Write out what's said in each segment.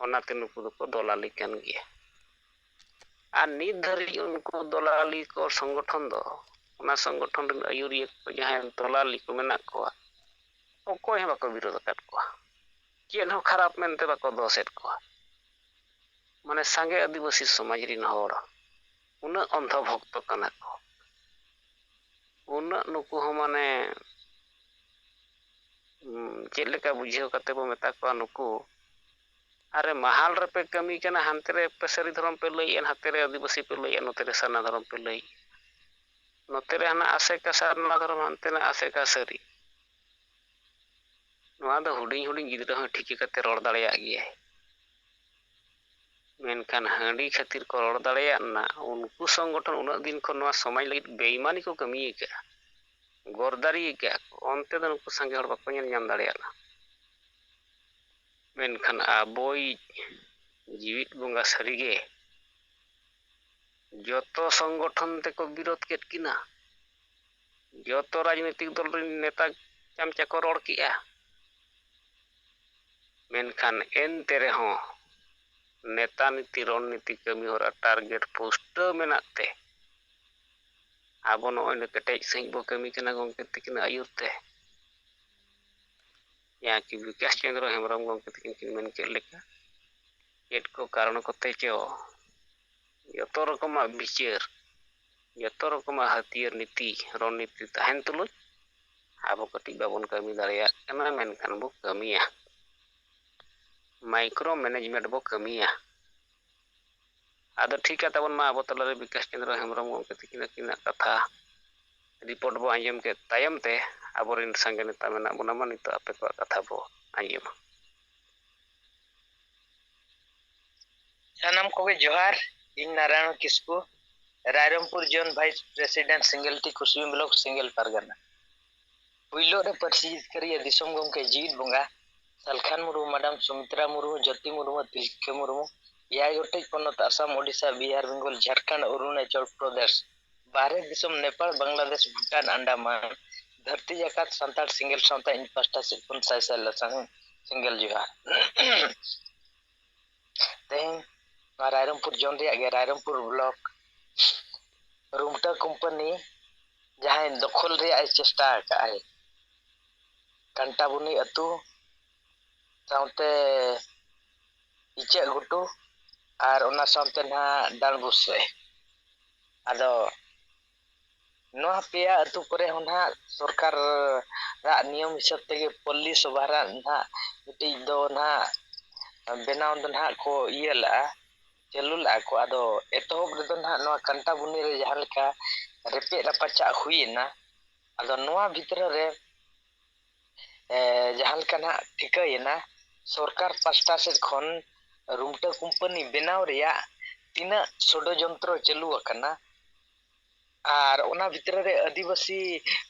ᱚᱱᱟᱛᱮ ᱱᱩᱠᱩ ᱫᱚᱠᱚ ᱫᱚᱞᱟᱞᱤ ᱠᱟᱱ ᱜᱮᱭᱟ ᱟᱨ ᱱᱤᱛ ᱫᱷᱟᱹᱨᱤᱡ ᱩᱱᱠᱩ ᱫᱚᱞᱟᱞᱤ ᱠᱚ ᱥᱚᱝᱜᱚᱴᱷᱚᱱ ᱫᱚ ᱚᱱᱟ ᱥᱚᱝᱜᱚᱴᱷᱚᱱ ᱨᱮᱱ ᱟᱹᱭᱩᱨᱤᱭᱟᱹ ᱠᱚ ᱡᱟᱦᱟᱸᱭ ᱫᱚᱞᱟᱞᱤ ᱠᱚ ᱢᱮᱱᱟᱜ ᱠᱚᱣᱟ ᱚᱠᱚᱭ ᱦᱚᱸ ᱵᱟᱠᱚ ᱵᱤᱨᱳᱫ ᱟᱠᱟᱫ ᱠᱚᱣᱟ ᱪᱮᱫ ᱦᱚᱸ ᱠᱷᱟᱨᱟᱯ ᱢᱮᱱᱛᱮ ᱵᱟᱠᱚ ᱫᱳᱥᱮᱫ ᱠᱚᱣᱟ ᱢᱟᱱᱮ ᱥᱟᱸᱜᱮ ᱟᱹᱫᱤᱵᱟᱹᱥᱤ ᱥᱚᱢᱟᱡᱽ ᱨᱮᱱ ᱦᱚᱲ ᱩᱱᱟᱹᱜ ᱚᱱᱫᱷᱚ ᱵᱷᱚᱠᱛᱚ ᱠᱟᱱᱟ ᱠᱚ ᱩᱱᱟᱹᱜ ᱱᱩᱠᱩ ᱦᱚᱸ ᱢᱟᱱᱮ ᱪᱮᱫ ᱞᱮᱠᱟ ᱵᱩᱡᱷᱟᱹᱣ ᱠᱟᱛᱮ ᱵᱚ ᱢᱮᱛᱟ ᱠᱚᱣᱟ ᱱᱩᱠᱩ अरे महाल रे पे कमी कना हानते रे पेसरी धर्म पे लई एन हाते रे आदिवासी पे लई नोते रे साना धर्म पे लई नोते रे हना आसे का साना धर्म हानते ना आसे का सरी नोआ दो हुडिंग हुडिंग गिदरा हं ठीक कते रोड दाड़ेया गिया मेनखान हांडी खातिर को रोड दाड़ेया ना उनको संगठन उना दिन को नोआ समाज लगित बेईमानी को कमी का गोरदारी का ओनते दो उनको संगे हड़ बाको ñan ñam दाड़ेया ना मेनखान आबोई जीवित बोंगा सरीगे जोतो संगठन ते को विरोध केट किना जोतो राजनीतिक दल रे नेता चामचा को रोड किया मेनखान एनते रेहो नेता नीति रणनीति कमी होरा टारगेट पोस्ट मेनाते आबो नोय केटेज सही बो कमी कना गंके तकिन आयुरते या कि विकास चंद्र हेमब्रम गंके तकिन मेन के लेका चेट को कारण कोते चो यतो रकम विचार यतो रकम हथियार नीति रणनीति तहन तुलुज आबो कटी बाबन कमी दाड़ेया कना मेनखान बो कमिया माइक्रो मैनेजमेंट बो कमिया आदो ठीक है तबन मा आबो तलारे विकास चंद्र हेमब्रम गंके तकिन किना कथा रिपोर्ट बो आंजम के तायम ते आबोरिन संगे नेता मेना बोना मा नितो आपे को कथा बो आंजम सनम कोगे जोहार इन Narayan Kisku Rairangpur zone vice president Sengel टी कुसुम ब्लॉक सिंगल परगना पुइलो रे परसिज करिया दिसम गंके जीत बोंगा सलखान मुर्मू मैडम सुमित्रा मुर्मू ज्योति मुर्मू तिलके मुर्मू या गोटेज पनत आसाम ओडिशा बिहार बेंगल झारखंड अरुणाचल प्रदेश बाहरे दिसम नेपाल बांग्लादेश भूटान अंडमान धरती जाकात संताल सिंगल सावता इन पास्टा से पुन साइसा लसंग सिंगल जोहार तें रायरमपुर जोन रे आगे रायरमपुर ब्लॉक रुमटा कंपनी जहां दखल रे आई चेष्टा का है कंटाबुनी अतु सावते इचे गुटू और ओना सावते ना डालबुसे आदो नोआ पेया अतु करे होना सरकार रा नियम हिसाब तेगे पल्ली सभा रा ना मिटी दो ना बेनाव दो ना को इयला चलुला को आदो एतोब दो ना नोआ कंटाबुनी रे जहां लेका रेपे रपाचा हुईना आदो नोआ भीतर रे जहां लेका ना ठिकायना सरकार पास्टा से खन रुमटा कंपनी बेनाव रिया तिना षड्यंत्र चालू अकना और ओना भीतर रे आदिवासी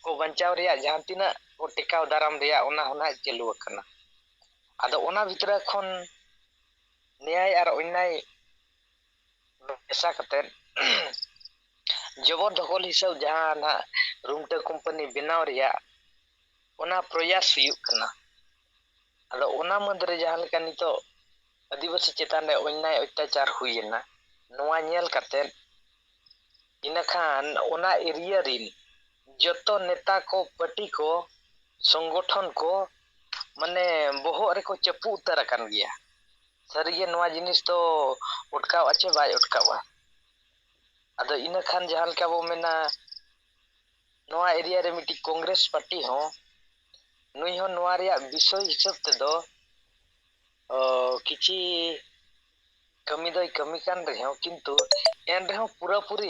को बंचाव रिया जहां तिना को टिकाव दाराम रिया ओना होना चालू अकना आदो ओना भीतर खन न्याय और अन्याय ऐसा कते जबरदखल हिसाब जहां ना रुमटा कंपनी बेनाव रिया ओना प्रयास हुयुक कना आदो ओना मदरे जहां लेका नितो आदिवासी चेतान रे अन्याय अत्याचार हुईना नोआ नेल कते इनखान ओना एरिया रिन जतो नेता को पार्टी को संगठन को माने बोहो रे को चपू उतर अकन गया सरिये नोआ जिनिस तो उठकाव अच्छे बाय उठकावा आदो इनखान जहां लेका बो मेना नोआ एरिया रे मिटी कांग्रेस पार्टी हो नुई हो नोआ रिया विषय हिसाब ते दो किछि कमी दो कमी कान रहे किंतु एन रहे पूरा पूरी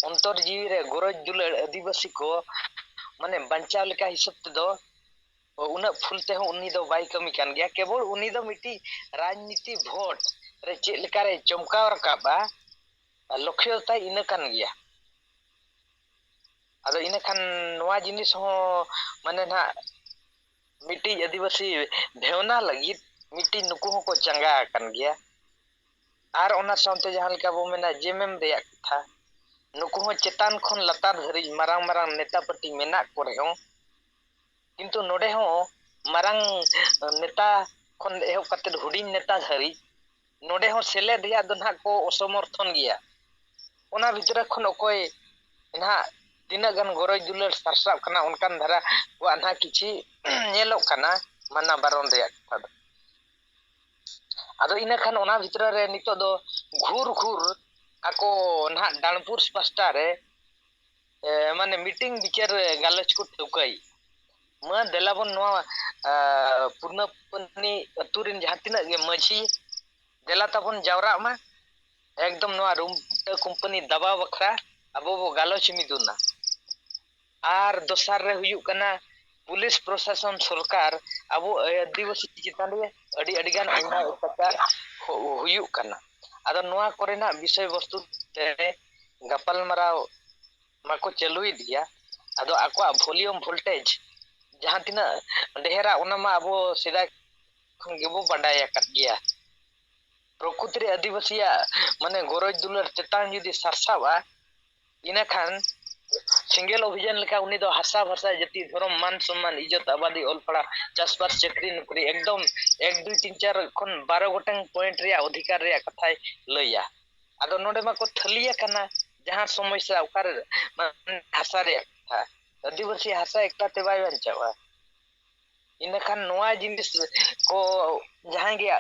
अंतर जीवी रे गरज दुलर आदिवासी को माने बंचाव लेका हिसाब ते दो उना फुलते हो उनी दो बाई कमी कान गया केवल उनी दो मिटी राजनीति वोट रे चे लेका रे चमकाव रकाबा लक्ष्य ताई इन कान गया आदो इन खान नोआ जिनिस हो माने ना मिटी आदिवासी भेवना लगी मिटी नुकु हो को चंगा कान गया और ओना सावते जहां लेका बो मेना जेएमएम रेया था नुकु हो चेतान खन लतार धरी मारांग मारांग नेता पार्टी मेना करे हो किंतु नोडे हो मारांग नेता खन एहो कते हुडिन नेता धरी नोडे हो सेलेद रिया दो ना को असमर्थन गया ओना भितर खन ओकोय ना तीना गन गरज दुलर सरसाब कना उनकान धारा वा ना किछि नेलोक कना माना बारन रिया कथा आदो इना खान ओना भितर रे नितो दो घूर घूर ako nah Danpur pasta re माने मीटिंग बिचार गालच को ठौकाई मा देलाबन नोआ पूर्णपनी अतुरिन जहां तिना गे माझी देला तबन जावरा मा एकदम नोआ रूम कंपनी दबा बखरा अबो बो गालच मिदुना आर दोसार रे हुयु कना पुलिस प्रशासन सरकार अबो आदिवासी चितान रे अडी अडी गान अन्याय अत्याचार हुयु कना आदो नोआ कोरेना विषय वस्तु ते गपल मराव माको चालुई दिया आदो आको वॉल्यूम वोल्टेज जहां तिना डेहरा ओना मा अबो सिदा खन गेबो बाडाय आकत गया प्रकृति आदिवासिया माने गरज दुलर चेतान जुदी सरसावा इना खान सिंगल अभियान लेका उनी दो हासा भाषा जति धर्म मान सम्मान इज्जत आबादी ओलपड़ा चाषबास चाकरी नौकरी एकदम 1 2 3 4 खन 12 गोटंग पॉइंट रे अधिकार रे कथाय लैया आदो नोडे मा को थलिया कना जहां समस्या उकार हासा रे था आदिवासी हासा एकटा ते बाय बंचावा इन खान नोआ जिनिस को जहां गया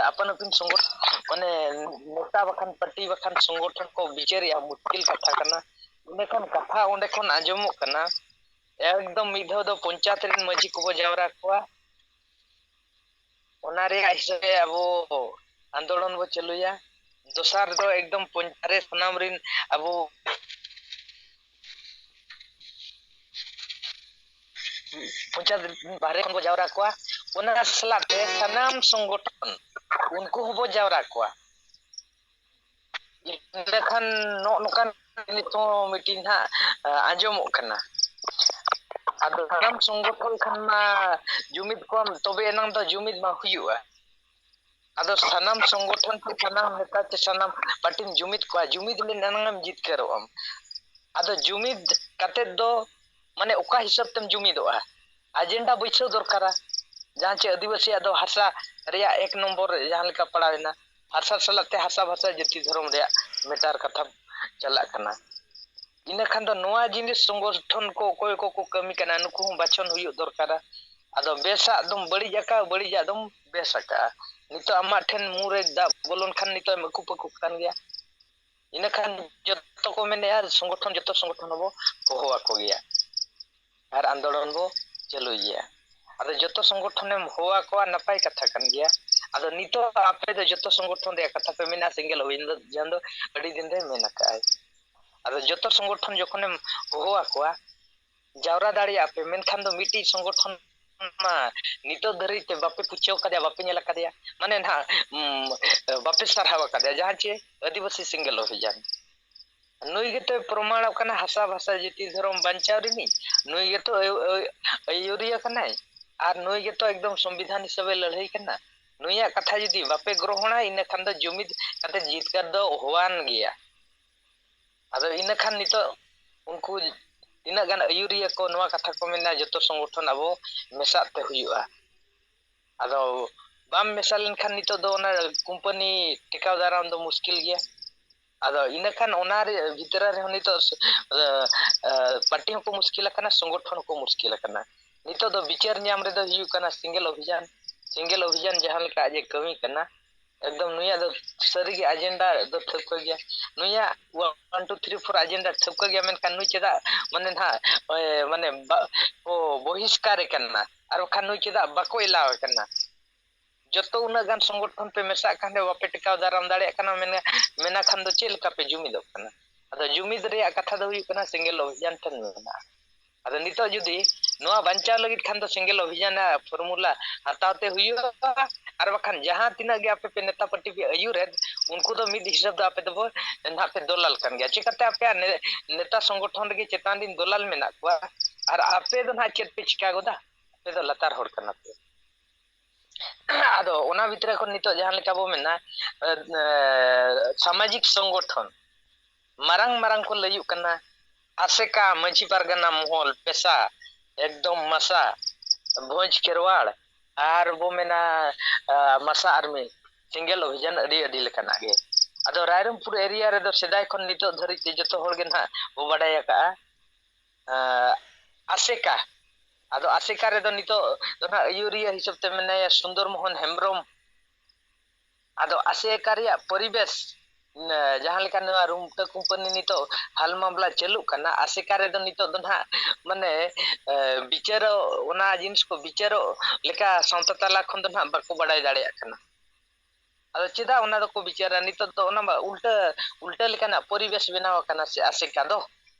अपन अपन संगठन माने नेता बखान पार्टी बखान संगठन को विचारिया मुश्किल कथा कना इन खान कथा ओंडे खन आजमो कना एकदम मिधो दो पंचायत रेन मजी को जावरा कोआ ओना रे हिसाबे अबो आंदोलन बो चलुया दोसार दो एकदम पंचारे सनाम रिन अबो पंचायत बाहरे को जावरा कोआ ओना सलाते सनाम संगठन उनको हो जावरा कोआ लेखन नो नोकान नितो मीटिंग हा आंजमो कना आदो सनाम संगठन खान मा जुमिद कोम तबे एनंग दो जुमिद मा हुयुआ आदो सनाम संगठन के सनाम नेता के सनाम पार्टी जुमिद को जुमिद ले ननंगम जीत करोम आदो जुमिद कते दो माने ओका हिसाब तम जुमिदोआ एजेंडा बैसो दरकारा जहां चे आदिवासी आदो हासा रिया 1 नंबर जहां लेका पड़ावेना हासा सलाते हासा भाषा जति धर्म रिया मेटार कथा चला कना इन खान दो नोआ जिनिस संगठन को कोय को कमी कना नुकु बाचन हुयु दरकारा आदो बेसा दम बड़ी जाका बड़ी जा दम बेसका नितो आमा ठेन मुरे दा बोलन खान नितो मकु पकु कान गया इन खान जत्तो को मेने यार संगठन जत्तो संगठन हो होवा को गया आर आंदोलन बो चलो गया आदो जत्तो संगठन में होवा को नपाय कथा कान गया आदो नितो आपे दो जत्तो संगठन रे कथा पे मेना सिंगल होइन जंदो अडी दिन रे मेना काय आदो जत्तो संगठन जखने होवा को जावरा दाड़ी आपे मेन खान दो मिटी संगठन मा नितो धरी ते बापे पुछो कदया बापे नेला कदया माने ना बापे सरहावा कदया जहां चे आदिवासी सिंगल अभियान नुई गे तो प्रमाण कना हासा भाषा जति धर्म बांचाव रिनी नुई गे तो अयुरिया कना आर नुई गे तो एकदम संविधान हिसाबे लड़ाई कना नुया कथा जदी बापे ग्रहणा इन खान दो जुमिद कते जीत कर दो होवान गया आदो इन खान नितो उनको ina gan ayuriya ko noa katha ko mena joto संगठन abo mesate huyua ado bam mesalin khan nito do ona company टिकाव दाराम दो मुश्किल गया ado ina khan onar bhitara re nito party को मुश्किल kana संगठन को मुश्किल kana nito do बिचार nyam re do hiu kana single अभियान जहां लेका आज कमी kana एकदम नुया दो सरी के एजेंडा दो ठक गया नुया 1 2 3 4 एजेंडा ठक गया मेन कानु चेदा माने ना माने ओ बहिष्कार करना और खानु चेदा बाको इलाव करना जतो उना गान संगठन पे मेसा खाने वापे टिकाव दाराम दाड़े कना मेना खान दो चेल का पे जुमिद कना अदा जुमिद रे कथा दो कना सिंगल अभियान ठन मेना अदा नितो जुदी नोआ बंचा लगित खान दो सिंगल अभियान फॉर्मूला हताते हुयो और बखान जहां तिना गे आपे पे नेता पार्टी पे अयुरे उनको तो मिड हिसाब दा आपे दो ना पे दलाल कन गया चिकते आपे नेता संगठन गे चेतान दिन दलाल मेना को और आपे दो ना चेत पे चिका गोदा पे दो लतार होड़ कना पे आदो ओना भितरे को नितो जहां लेका बो मेना सामाजिक संगठन मारंग मारंग को लयु कना आसेका मंची पारगना मोहल पेशा एकदम मसा भोज केरवाड़ आर वो मेना मसा आर्मी ᱥᱮᱸᱜᱮᱞ ᱚᱵᱷᱤᱡᱟᱱ ᱟᱹᱰᱤ ᱞᱮᱠᱟᱱᱟᱜ ᱜᱮ ᱟᱫᱚ ᱨᱟᱭᱨᱚᱝᱯᱩᱨ ᱮᱨᱤᱭᱟ ᱨᱮᱫᱚ ᱥᱮᱫᱟᱭ ᱠᱷᱚᱱ ᱱᱤᱛᱚᱜ ᱫᱷᱟᱹᱨᱤᱡ ᱛᱮ ᱡᱚᱛᱚ ᱦᱚᱲ ᱜᱮ ᱱᱟᱦᱟᱜ ᱵᱚ ᱵᱟᱰᱟᱭ ᱟᱠᱟᱜᱼᱟ ᱟᱥᱮᱠᱟ ᱟᱫᱚ ᱟᱥᱮᱠᱟ ᱨᱮᱫᱚ ᱱᱤᱛᱚᱜ ᱫᱚ ᱱᱟᱦᱟᱜ ᱟᱹᱭᱩᱨᱤᱭᱟᱹ ᱦᱤᱥᱟᱹᱵ ᱛᱮ ᱢᱮᱱᱟᱭᱟ ᱥᱩᱱᱫᱚᱨ ᱢᱳᱦᱚᱱ ᱦᱮᱢᱵᱨᱚᱢ ᱟᱫᱚ ᱟᱥᱮᱠᱟ ᱨᱮᱭᱟᱜ ᱯᱚᱨᱤᱵᱮᱥ ᱡᱟᱦᱟᱸ ᱞᱮᱠᱟ ᱱᱚᱣᱟ ᱨᱩᱢᱴᱟᱹ ᱠᱳᱢᱯᱟᱱᱤ ᱱᱤᱛᱚᱜ ᱦᱟᱞ ᱢᱟᱢᱞᱟ ᱪᱟᱹᱞᱩᱜ ᱠᱟᱱᱟ ᱟᱥᱮᱠᱟ ᱨᱮᱫᱚ ᱱᱤᱛᱚᱜ ᱫᱚ ᱱᱟᱦᱟᱜ ᱢᱟᱱᱮ ᱵᱤᱪᱟᱹᱨᱚᱜ ᱚᱱᱟ ᱡᱤᱱᱤᱥ ᱠᱚ ᱵᱤᱪᱟᱹᱨᱚᱜ ᱞᱮᱠᱟ ᱥᱟᱶᱛᱟ ᱛᱟᱞᱟ ᱠᱷᱚᱱ ᱫᱚ ᱱᱟᱦᱟᱜ ᱵᱟᱠᱚ ᱵᱟᱰᱟᱭ ᱫᱟᱲᱮᱭᱟᱜ ᱠᱟᱱᱟ ᱟᱫᱚ ᱪᱮᱫᱟᱜ ᱚᱱᱟ ᱫᱚᱠᱚ ᱵᱤᱪᱟᱹᱨᱟ ᱱᱤᱛᱚᱜ ᱫᱚ ᱚᱱᱟ ᱢᱟ ᱩᱞᱴᱟᱹ ᱞᱮᱠᱟᱱᱟᱜ ᱯᱚᱨᱤᱵᱮᱥ ᱵᱮᱱᱟᱣ ᱟᱠᱟᱱᱟ ᱥᱮ ᱟᱥᱮᱠᱟ ᱫᱚ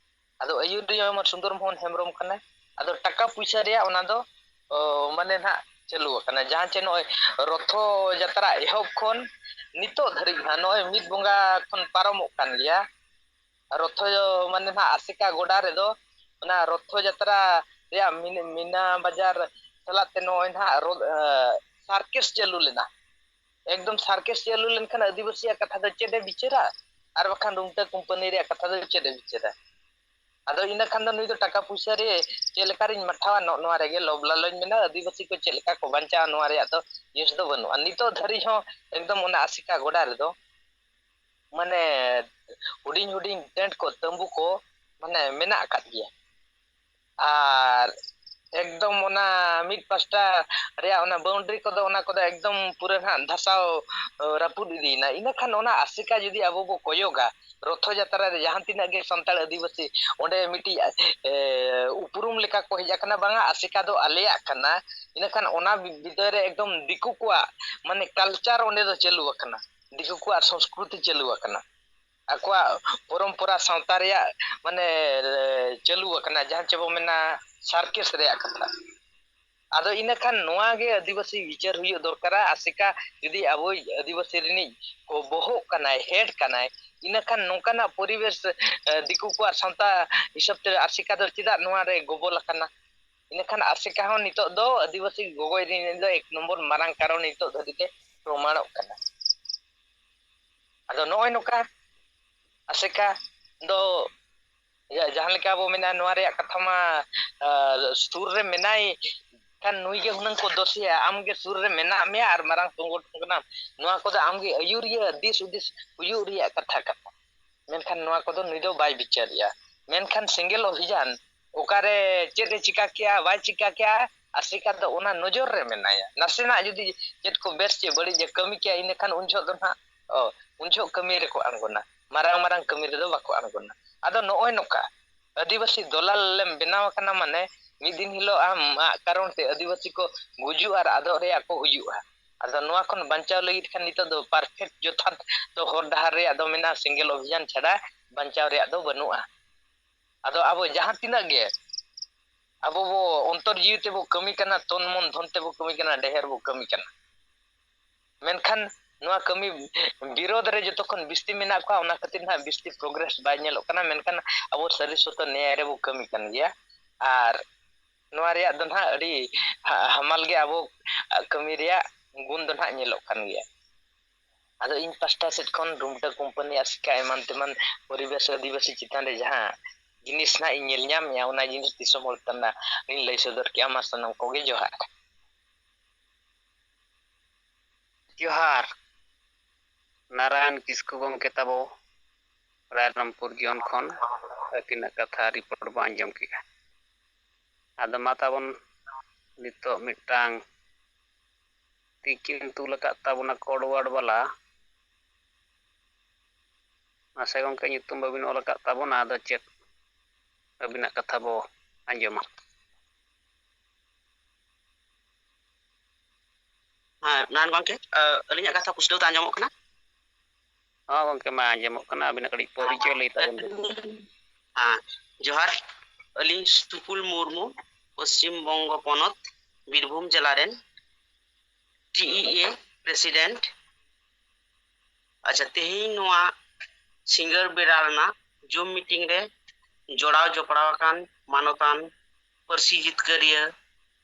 ᱟᱫᱚ ᱟᱹᱭᱩᱨᱤᱭᱟᱹ ᱥᱩᱱᱫᱚᱨ ᱢᱳᱦᱚᱱ ᱦᱮᱢᱵᱨᱚᱢ ᱠᱟᱱᱟᱭ ᱟᱫᱚ ᱴᱟᱠᱟ ᱯᱩᱭᱥᱟ ᱨᱮᱭᱟᱜ ᱚᱱᱟ ᱫᱚ ᱢᱟᱱᱮ ᱱᱟᱦᱟᱜ ᱪᱟᱹᱞᱩ ᱟᱠᱟᱱᱟ ᱡᱟᱦᱟᱸ ᱪᱮ ᱱᱚᱜᱼᱚᱭ ᱨᱚᱛᱷᱚ ᱡᱟᱛᱨᱟ ᱮᱦᱚᱵ ᱠᱷᱚᱱ ᱱᱤᱛᱚᱜ ᱫᱷᱟᱹᱨᱤᱡ ᱱᱚᱜᱼᱚᱭ ᱢᱤᱫ ᱵᱚᱸᱜᱟ ᱠᱷᱚᱱ ᱯᱟᱨᱚᱢᱚᱜ ᱠᱟᱱ ᱜᱮᱭᱟ ᱨᱚᱛᱷᱚ ᱢᱟᱱᱮ ᱱᱟᱦᱟᱜ ᱟᱥᱮᱠᱟ ᱜᱚᱰᱟ ᱨᱮᱫᱚ ᱚᱱᱟ ᱨᱚᱛᱷᱚ ᱡᱟᱛᱨᱟ ᱨᱮᱭᱟᱜ ᱢᱤᱱᱟ ᱵᱟᱡᱟᱨ ᱥᱟᱞᱟᱜ ᱛᱮ ᱱᱚᱜᱼᱚᱭ ᱱᱟᱦᱟᱜ ᱥᱟᱨᱠᱮᱥ ᱪᱟᱹᱞᱩ ᱞᱮᱱᱟ ᱮᱠᱫᱚᱢ ᱥᱟᱨᱠᱮᱥ ᱪᱟᱹᱞᱩ ᱞᱮᱱᱠᱷᱟᱱ ᱟᱹᱫᱤᱵᱟᱹᱥᱤᱭᱟᱜ ᱠᱟᱛᱷᱟ ᱫᱚ ᱪᱮᱫ ᱮ ᱵᱤᱪᱟᱹᱨᱟ ᱟᱨ ᱵᱟᱠᱷᱟन ᱨᱩᱢᱴᱟᱹ ᱠᱳᱢᱯᱟᱱᱤ ᱨᱮᱭᱟᱜ ᱠᱟᱛᱷᱟ ᱫᱚ ᱪᱮᱫ ᱮ ᱵᱤᱪᱟᱹᱨᱟ ᱟᱫᱚ ᱤᱱᱟᱹ ᱠᱷᱟᱱ ᱫᱚ ᱱᱩᱭ ᱫᱚ ᱴᱟᱠᱟ ᱯᱩᱭᱥᱟ ᱨᱮ ᱪᱮᱫ ᱞᱮᱠᱟᱨᱤᱧ ᱢᱟᱴᱷᱟᱣᱟ ᱱᱚᱣᱟ ᱨᱮᱜᱮ ᱞᱚᱵ ᱞᱟᱞᱚᱧ ᱢᱮᱱᱟ ᱟᱹᱫᱤᱵᱟᱹᱥᱤ ᱠᱚ ᱪᱮᱫ ᱞᱮᱠᱟ ᱠᱚ ᱵᱟᱧᱪᱟᱣᱟ ᱱᱚᱣᱟ ᱨᱮᱭᱟᱜ ᱫᱚ ᱤᱭᱟᱹ ᱫᱚ ᱵᱟᱹᱱᱩᱜᱼᱟ ᱱᱤᱛᱚᱜ ᱫᱷᱟᱹᱨᱤᱡ ᱦᱚᱸ ᱮᱠᱫᱚᱢ ᱚᱱᱟ ᱟᱥᱮᱠᱟ ᱜᱚᱰᱟ ᱨᱮᱫᱚ ᱢᱟᱱᱮ ᱦᱩᱰᱤᱧ ᱴᱮᱱᱴ ko ᱛᱟᱸᱵᱩ ko ᱢᱟᱱᱮ ᱢᱮᱱᱟᱜ ᱟᱠᱟᱫ ᱜᱮᱭᱟ ᱟᱨ ᱮᱠᱫᱚᱢ ᱚᱱᱟ ᱢᱤᱫ ᱯᱟᱥᱴᱟ ᱨᱮᱭᱟᱜ ᱚᱱᱟ ᱵᱟᱣᱩᱱᱰᱟᱨᱤ ᱠᱚᱫᱚ ᱚᱱᱟ ᱠᱚᱫᱚ ᱮᱠᱫᱚᱢ ᱯᱩᱨᱟᱹ ᱱᱟᱦᱟᱜ ᱫᱷᱟᱥᱟᱣ ᱨᱟᱹᱯᱩᱫ ᱤᱫᱤᱭᱮᱱᱟ ᱤᱱᱟᱹᱠᱷᱟᱱ ᱚᱱᱟ ᱟᱥᱮᱠᱟ ᱡᱩᱫᱤ ᱟᱵᱚ ᱵᱚ ᱠᱚᱭᱚᱜᱟ ᱨᱚᱛᱷᱚ ᱡᱟᱛᱨᱟ ᱨᱮ ᱡᱟᱦᱟᱸ ᱛᱤᱱᱟᱹᱜ ᱜᱮ ᱥᱟᱱᱛᱟᱲ ᱟᱹᱫᱤᱵᱟᱹᱥᱤ ᱚᱸᱰᱮ ᱢᱤᱫᱴᱤᱡ ᱩᱯᱨᱩᱢ ᱞᱮᱠᱟ ᱠᱚ ᱦᱮᱡ ᱟᱠᱟᱱᱟ ᱵᱟᱝᱟ ᱟᱥᱮᱠᱟ ᱫᱚ ᱟᱞᱮᱭᱟᱜ ᱠᱟᱱᱟ ᱤᱱᱟᱹᱠᱷᱟᱱ ᱚᱱᱟ ᱵᱤᱫᱟᱹᱭ ᱨᱮ ᱮᱠᱫᱚᱢ ᱫᱤᱠᱩ ᱠᱚᱣᱟᱜ ᱢᱟᱱᱮ ᱠᱟᱞᱪᱟᱨ ᱚᱸᱰᱮ ᱫᱚ ᱪᱟᱹᱞᱩ ᱟᱠᱟᱱᱟ ᱫᱤᱠᱩ ᱠᱚᱣᱟᱜ ᱥᱚᱝᱥᱠᱨᱤᱛᱤ ᱪᱟᱹᱞᱩ ᱟᱠᱟᱱᱟ ᱟᱠᱚᱣᱟᱜ ᱯᱚᱨᱚᱢᱯᱚᱨᱟ ᱥᱟᱶᱛᱟ ᱨᱮᱭᱟᱜ ᱢᱟᱱᱮ ᱪᱟᱹᱞᱩ ᱟᱠᱟᱱᱟ ᱡᱟᱦᱟᱸ ᱪᱮ ᱵᱚ ᱢᱮᱱᱟ ᱥᱟᱨᱠᱮᱥ ᱨᱮᱭᱟᱜ ᱠᱟᱛᱷᱟ ᱟᱫᱚ ᱤᱱᱟᱹᱠᱷᱟᱱ ᱱᱚᱣᱟ ᱜᱮ ᱟᱹᱫᱤᱵᱟᱹᱥᱤ ᱵᱤᱪᱟᱹᱨ ᱦᱩᱭᱩᱜ ᱫᱚᱨᱠᱟᱨᱟ ᱟᱥᱮᱠᱟ ᱡᱩᱫᱤ ᱟᱵᱚᱭᱤᱡ ᱟᱹᱫᱤᱵᱟᱹᱥᱤ ᱨᱤᱱᱤᱡ ᱠᱚ ᱵᱚᱦᱚᱜ ᱠᱟᱱᱟᱭ ᱦᱮᱰ ᱠᱟᱱᱟᱭ ᱤᱱᱟᱹᱠᱷᱟᱱ ᱱᱚᱝᱠᱟᱱᱟᱜ ᱯᱚᱨᱤᱵᱮᱥ ᱫᱤᱠᱩ ᱠᱚᱣᱟᱜ ᱥᱟᱶᱛᱟ ᱦᱤᱥᱟᱹᱵ ᱛᱮ ᱟᱥᱮᱠᱟ ᱫᱚ ᱪᱮᱫᱟᱜ ᱱᱚᱣᱟ ᱨᱮ ᱜᱚᱵᱚᱞ ᱟᱠᱟᱱᱟ ᱤᱱᱟᱹᱠᱷᱟᱱ ᱟᱥᱮᱠᱟ ᱦᱚᱸ ᱱᱤᱛᱚᱜ ᱫᱚ ᱟᱹᱫᱤᱵᱟᱹᱥᱤ ᱜᱚᱜᱚᱭ ᱨᱤᱱ ᱫᱚ 1 ᱱᱚᱢᱵᱚᱨ ᱢᱟᱨᱟᱝ ᱠᱟᱨᱚᱱ ᱱᱤᱛᱚᱜ ᱫᱷᱟᱹᱵᱤᱡ ᱛᱮ ᱯᱨᱚᱢᱟणᱚᱜ ᱠᱟᱱᱟ ᱟᱫᱚ ᱱᱚᱜᱼᱚᱭ ᱱᱚᱝᱠᱟ ᱟᱥᱮᱠᱟ ᱫᱚ ᱡᱟᱦᱟᱸ ᱞᱮᱠᱟ ᱵᱚ ᱢᱮᱱᱟ ᱱᱚᱣᱟ ᱨᱮᱭᱟᱜ ᱠᱟᱛᱷᱟ ᱢᱟ ᱥᱩᱨ ᱨᱮ ᱢᱮᱱᱟᱭ ᱠᱷᱟᱱ ᱱᱩᱭ ᱜᱮ ᱦᱩᱱᱟᱹᱝ ᱠᱚ ᱫᱳᱥᱮᱭᱟ ᱟᱢᱜᱮ ᱥᱩᱨ ᱨᱮ ᱢᱮᱱᱟᱜ ᱢᱮᱭᱟ ᱟᱨ ᱢᱟᱨᱟᱝ ᱥᱚᱝᱜᱚᱴᱷᱚᱱ ᱠᱟᱱᱟᱢ ᱱᱚᱣᱟ ᱠᱚᱫᱚ ᱟᱢᱜᱮ ᱟᱹᱭᱩᱨᱤᱭᱟᱹ ᱫᱤᱥ ᱦᱩᱫᱤᱥ ᱦᱩᱭᱩᱜ ᱨᱮᱭᱟᱜ ᱠᱟᱛᱷᱟ ᱠᱟᱱᱟ ᱢᱮᱱᱠᱷᱟᱱ ᱱᱚᱣᱟ ᱠᱚᱫᱚ ᱱᱩᱭ ᱫᱚ ᱵᱟᱭ ᱵᱤᱪᱟᱹᱨᱮᱜᱼᱟ ᱢᱮᱱᱠᱷᱟन ᱥᱮᱸᱜᱮᱞ ᱚᱵᱷᱤᱡᱟᱱ ᱚᱠᱟᱨᱮ ᱪᱮᱫ ᱮ ᱪᱤᱠᱟ ᱠᱮᱜᱼᱟ ᱵᱟᱭ ᱪᱤᱠᱟ ᱠᱮᱜᱼᱟ ᱟᱥᱮᱠᱟ ᱫᱚ ᱚᱱᱟ ᱱᱚᱡᱚᱨ ᱨᱮ ᱢᱮᱱᱟᱭᱟ ᱱᱟᱥᱮᱱᱟᱜ ᱡᱩᱫᱤ ᱪᱮᱫ ᱠᱚ ᱵᱮᱥ ᱪᱮ ᱵᱟᱹᱲᱤᱡ ᱮ ᱠᱟᱹᱢᱤ ᱠᱮᱜᱼᱟ ᱤᱱᱟᱹᱠᱷᱟᱱ ᱩᱱ ᱡᱚᱦᱚᱜ ᱫᱚ ᱱᱟᱦᱟᱜ ᱩᱱ ᱡᱚᱦᱚᱜ ᱠᱟᱹᱢᱤ ᱨᱮᱠᱚ ᱟᱬᱜᱚᱱᱟ ᱢᱟᱨᱟᱝ ᱠᱟᱹᱢᱤ ᱨᱮᱫᱚ ᱵᱟᱠᱚ ᱟᱬᱜᱚᱱᱟ ᱟᱫᱚ ᱱᱚᱜᱼᱚᱭ ᱱᱚᱝᱠᱟ ᱟᱹᱫᱤᱵᱟᱹᱥᱤ ᱫᱚᱞᱟᱞ ᱞᱮᱢ ᱵᱮᱱᱟᱣ ᱟᱠᱟᱱᱟ ᱢᱟᱱᱮ ᱢᱤᱫ ᱫᱤᱱ ᱦᱤᱞᱳᱜ ᱟᱢᱟᱜ ᱠᱟᱨᱚᱱ ᱛᱮ ᱟᱹᱫᱤᱵᱟᱹᱥᱤ ko ᱜᱩᱡᱩᱜ ᱟᱨ ᱟᱫᱚᱜ ᱨᱮᱭᱟᱜ ᱠᱚ ᱦᱩᱭᱩᱜᱼᱟ ᱟᱫᱚ ᱱᱚᱣᱟ ᱠᱷᱚᱱ ᱵᱟᱧᱪᱟᱣ ᱞᱟᱹᱜᱤᱫ ᱠᱷᱟᱱ ᱱᱤᱛᱚᱜ ᱫᱚ ᱯᱟᱨᱯᱷᱮᱠᱴ ᱡᱚᱛᱷᱟᱛ ᱫᱚ ᱦᱚᱨ ᱰᱟᱦᱟᱨ ᱨᱮᱭᱟᱜ ᱫᱚ ᱢᱮᱱᱟᱜᱼᱟ ᱥᱮᱸᱜᱮᱞ ᱚᱵᱷᱤᱡᱟᱱ ᱪᱷᱟᱰᱟ ᱵᱟᱧᱪᱟᱣ ᱨᱮᱭᱟᱜ ᱫᱚ ᱵᱟᱹᱱᱩᱜᱼᱟ ᱟᱫᱚ ᱟᱵᱚ ᱡᱟᱦᱟᱸ ᱛᱤᱱᱟᱹᱜ ᱜᱮ ᱟᱵᱚ ᱵᱚ ᱚᱱᱛᱚᱨ ᱡᱤᱣᱤ ᱛᱮᱵᱚ ᱠᱟᱹᱢᱤ ᱠᱟᱱᱟ ᱛᱚᱱ ᱢᱚᱱ ᱫᱷᱚᱱ ᱛᱮᱵᱚ ᱠᱟᱹᱢᱤ ᱠᱟᱱᱟ ᱰᱷᱮᱨ ᱵᱚ ᱠᱟᱹᱢᱤ ᱠᱟᱱᱟ ᱢᱮᱱᱠᱷᱟᱱ ᱱᱚᱣᱟ ᱠᱟᱹᱢᱤ ᱵᱤᱨᱳধ ᱨᱮ ᱡᱚᱛᱚ ᱠᱷᱚᱱ ᱵᱤᱥᱛᱤ ᱢᱮᱱᱟᱜ ᱠᱚᱣᱟ ᱚᱱᱟ ᱠᱷᱟᱹᱛᱤᱨ ᱱᱟᱦᱟᱜ ᱵᱤᱥᱛᱤ ᱯᱨᱳᱜᱨᱮᱥ ᱵᱟᱭ ᱧᱮᱞᱚᱜ ᱠᱟᱱᱟ ᱢᱮᱱᱠᱷᱟन ᱟᱵᱚ ᱥᱟᱹᱨᱤ ᱥᱚᱛᱚ ᱱᱮᱭᱟᱭ ᱨᱮᱵᱚ ᱠᱟᱹᱢᱤ ᱠᱟᱱ ᱜᱮᱭᱟ ᱟᱨ ᱱᱚᱣᱟ ᱨᱮᱭᱟᱜ ᱫᱚ ᱱᱟᱦᱟᱜ ᱟᱹᱰᱤ ᱦᱟᱢᱟᱞ ᱜᱮ ᱟᱵᱚ ᱠᱟᱹᱢᱤ ᱨᱮᱭᱟᱜ ᱜᱩᱱ ᱫᱚ ᱱᱟᱦᱟᱜ ᱧᱮᱞᱚᱜ ᱠᱟᱱ ᱜᱮᱭᱟ ᱟᱫᱚ ᱤᱧ ᱯᱟᱥᱴᱟ ᱥᱮᱫ ᱠᱷᱚᱱ ᱨᱩᱢᱴᱟᱹ ᱠᱳᱢᱯᱟᱱᱤ ᱟᱥᱮᱠᱟ ᱮᱢᱟᱱ ᱛᱮᱢᱟᱱ ᱯᱚᱨᱤᱵᱮᱥ ᱟᱹᱫᱤᱵᱟᱹᱥᱤ ᱪᱮᱛᱟᱱ ᱨᱮ ᱡᱟᱦᱟᱸ ᱡᱤᱱᱤᱥ ᱱᱟᱦᱟᱜ ᱤᱧ ᱧᱮᱞ ᱧᱟᱢᱮᱜᱼᱟ ᱚᱱᱟ ᱡᱤᱱᱤᱥ ᱫᱤᱥᱚᱢ ᱦᱚᱲ ᱛᱟᱞᱟ ᱤᱧ ᱞᱟᱹᱭ ᱥᱚᱫᱚᱨ ᱠᱮᱜᱼᱟ ᱢᱟ ᱥᱟᱱᱟᱢ ᱠᱚᱜᱮ ᱡᱚᱦᱟᱨ ᱡᱚᱦᱟᱨ ᱱᱟᱨᱟᱭᱚᱱ ᱠᱤᱥᱠᱩ ᱜᱚᱢᱠᱮ ᱛᱟᱵᱚ ᱨᱟᱭᱨᱚᱝᱯᱩᱨ ᱡᱚᱱ ᱠᱷᱚᱱ ᱟᱹᱠᱤᱱᱟᱜ ᱠᱟᱛᱷᱟ ᱨᱤᱯᱳᱨᱴ ᱵᱚ ᱟᱸᱡᱚᱢ ᱠᱮᱜᱼᱟ ᱟᱫᱚ ᱢᱟ ᱛᱟᱵᱚᱱ ᱱᱤᱛᱚᱜ ᱢᱤᱫᱴᱟᱝ ᱛᱤᱠᱤᱱ ᱛᱩᱞ ᱟᱠᱟᱫ ᱛᱟᱵᱚᱱᱟ ᱠᱚᱰᱣᱟᱨᱰ ᱵᱟᱞᱟ ᱢᱟᱥᱮ ᱜᱚᱢᱠᱮ ᱧᱩᱛᱩᱢ ᱵᱟᱹᱵᱤᱱ ᱚᱞ ᱟᱠᱟᱫ ᱛᱟᱵᱚᱱᱟ ᱟᱫᱚ ᱪᱮᱫ ᱟᱹᱵᱤᱱᱟᱜ ᱠᱟᱛᱷᱟ ᱵᱚ ᱟᱸᱡᱚᱢᱟ ᱱᱟᱨᱟᱭᱚᱱ ᱜᱚᱢᱠᱮ ᱟᱹᱞᱤᱧᱟᱜ ᱠᱟᱛᱷᱟ ᱯᱩᱥᱴᱟᱹᱣ ᱛᱮ ᱟᱸᱡᱚᱢᱚᱜ ᱠᱟᱱᱟ ᱦᱚᱸ ᱜᱚᱢᱠᱮ ᱢᱟ ᱟᱸᱡᱚᱢᱚᱜ ᱠᱟᱱᱟ ᱟᱹᱵᱤᱱᱟᱜ ᱠᱟᱹᱴᱤᱡ ᱯᱚᱨᱤᱪᱚᱭ ᱞᱟᱹᱭ ᱛᱟᱵᱚᱱ ᱵᱤᱱ ᱡᱚᱦᱟᱨ ᱟᱹᱞᱤᱧ ᱥᱩᱠᱩᱞ ᱢᱩᱨᱢᱩ ᱯᱚᱥᱪᱤᱢ ᱵᱚᱝᱜᱚ ᱯᱚᱱᱚᱛ ᱵᱤᱨᱵᱷᱩᱢ ᱡᱮᱞᱟ ᱨᱮᱱ TEA ᱯᱨᱮᱥᱤᱰᱮন্ট ᱟᱪᱪᱷᱟ ᱛᱮᱦᱮᱧ ᱱᱚᱣᱟ ᱥᱤᱸᱜᱟᱹᱲ ᱵᱮᱲᱟ ᱨᱮᱱᱟᱜ ᱡᱩᱢ ᱢᱤᱴᱤᱝ ᱨᱮ ᱡᱚᱲᱟᱣ ᱡᱚᱯᱲᱟᱣ ᱟᱠᱟᱱ ᱢᱟᱱᱚᱛᱟᱱ ᱯᱟᱹᱨᱥᱤ ᱡᱤᱛᱠᱟᱹᱨᱤᱭᱟᱹ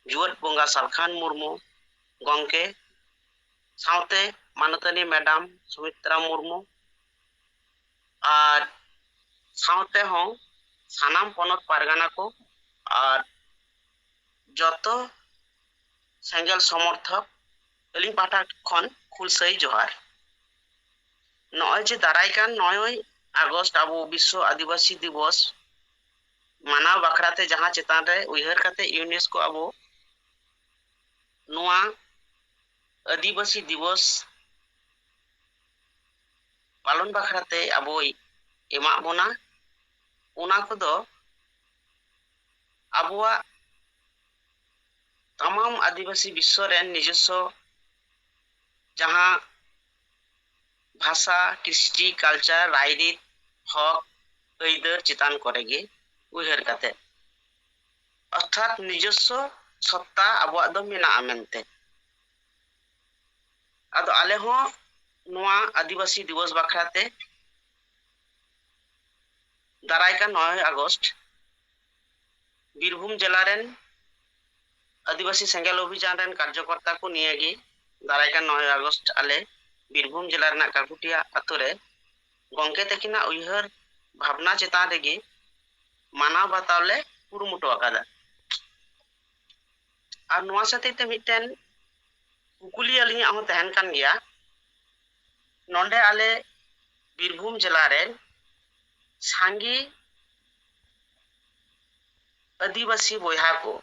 ᱡᱩᱣᱟᱹᱫ ᱵᱚᱸᱜᱟ ᱥᱟᱞᱠᱷᱟᱱ ᱢᱩᱨᱢᱩ ᱜᱚᱢᱠᱮ साउते मानतानी मैडम सुमित्रा मुर्मू और साउते हों सानाम पनत पारगाना को और जतो सेंगल समर्थक अली पाठा खन खुलसई जोहार नॉय जे दाराय कान 9 আগস্ট আবো বিশ্ব আদিবাসী দিবস মানাव বাখরাতে जहां চেতান রে উইহার কাতে ইউনেস্কো আবো নোয়া আদিবাসী দিবস পালন বাখরাতে আবই এমা বনা ওনা কদো আবুয়া तमाम आदिवासी विश्व रेन নিজস্ব जहां भाषा कृष्टि कल्चर रायरित हक ऐदर चितान करेगे उहर काते अर्थात নিজস্ব सत्ता আবুয়া দ মেনা আমেনতে আদো আলে হ নোয়া আদিবাসী দিবস বাখরাতে দারাইকা 9 আগস্ট বীরভূম জেলা রেন आदिवासी सेंगेल अभियान रेन कार्यकर्ता को निये दारायका 9 আগস্ট आले बीरभूम जिला रेना काकुटिया अतु रे गंके तकिना उयहर भावना चेतान रेगे मानाव बातावले कुरुमुटो आकादा और नोआ साथे ते मिटन कुकुली अलिया हो तहन कान गया नोंडे आले बीरभूम जिला रे सांगी आदिवासी बोया को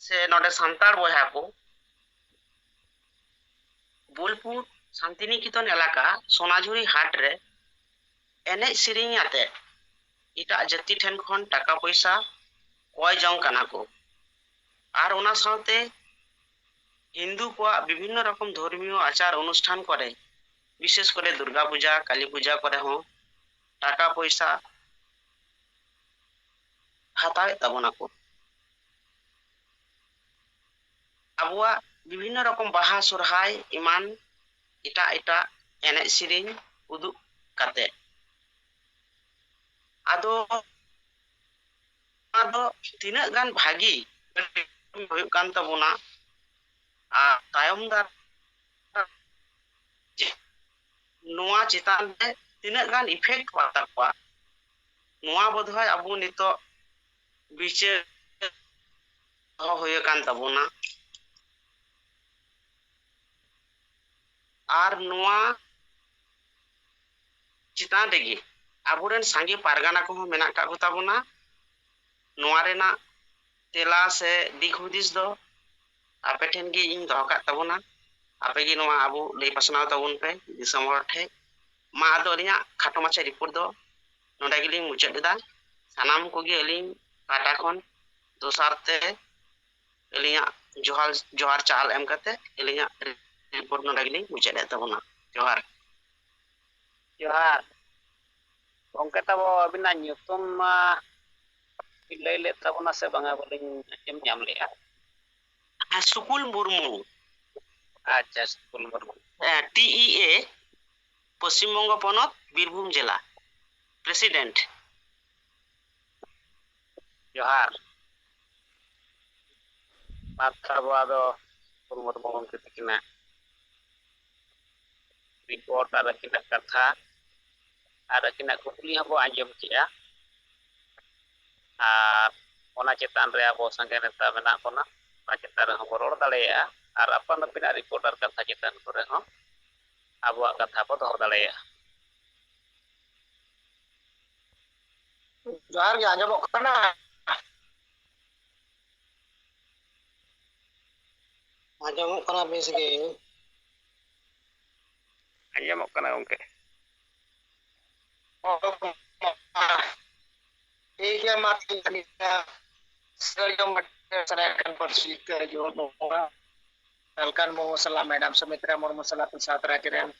से नोडे सांतार बोया को बोलपुर शांतिनिकेतन एलाका सोनाझुरी हाट रे एने सिरिंग आते इटा जाति ठेन खन टाका पैसा कय जंग काना को और ओना साथे हिंदू को विभिन्न रकम धर्मीय आचार अनुष्ठान करे विशेष करे दुर्गा पूजा काली पूजा करे हो टाका पैसा हातावे तबना को आबुआ विभिन्न रकम बाहा सुरहाय इमान इटा इटा एने सिरिंग उदु काते आदो आदो तिना गान भागी हुयु कान तबना आ तायम दार नोआ चितान रे तिना गान इफेक्ट पाता को नोआ बधय आबु नितो बिचे हुयु कान तबना और नोआ चितान रेगी आबुरेन सांगे पारगाना को मेना का ताबना नोआ रेना तेला से दिख हुदिस दो आपे ठेन गी इन दो का ताबना आपे गी नोआ आबु लई पासनाव ताबुन पे दिसम हर ठे मा दो लिया खाटो माछे रिपोर्ट दो नोडा गिली मुचाद दा सानाम को गी अलिन काटा खन दोसार ते अलिया जोहार जोहार चाल एम कते अलिया रिपोर्ट नोडा गिली मुचाद ताबना जोहार जोहार गंके तब अबिना ᱧᱩᱛᱩᱢ मा लई ले तबना से बंगा बोलिन एम ᱧᱟᱢ लेया सुकुल मुर्मू अच्छा स्कूल मरमु टीईए पश्चिम बंग पनत बीरभूम जिला प्रेसिडेंट जोहार माथा बादो स्कूल मरमु गंके तकिना रिपोर्ट आर किना कथा आर किना कुकली हबो आंजम किया आर ओना चेतान रे आबो संगे नेता मेना कोना ओना चेतान रे हम रोड दाड़ेया आर अपन अपिना रिपोर्टर कथा चेतान करे हो आबो कथा बो दोहो दाड़ेया जोहार गे आंजमोग कना आंजमोग कना बेस गे आंजमोग कना गंके ठीक है माती सरजम सरकन पर सीट जो होगा अलकन मो सला मैडम सुमित्रा मुर्मू सला सातरा किरण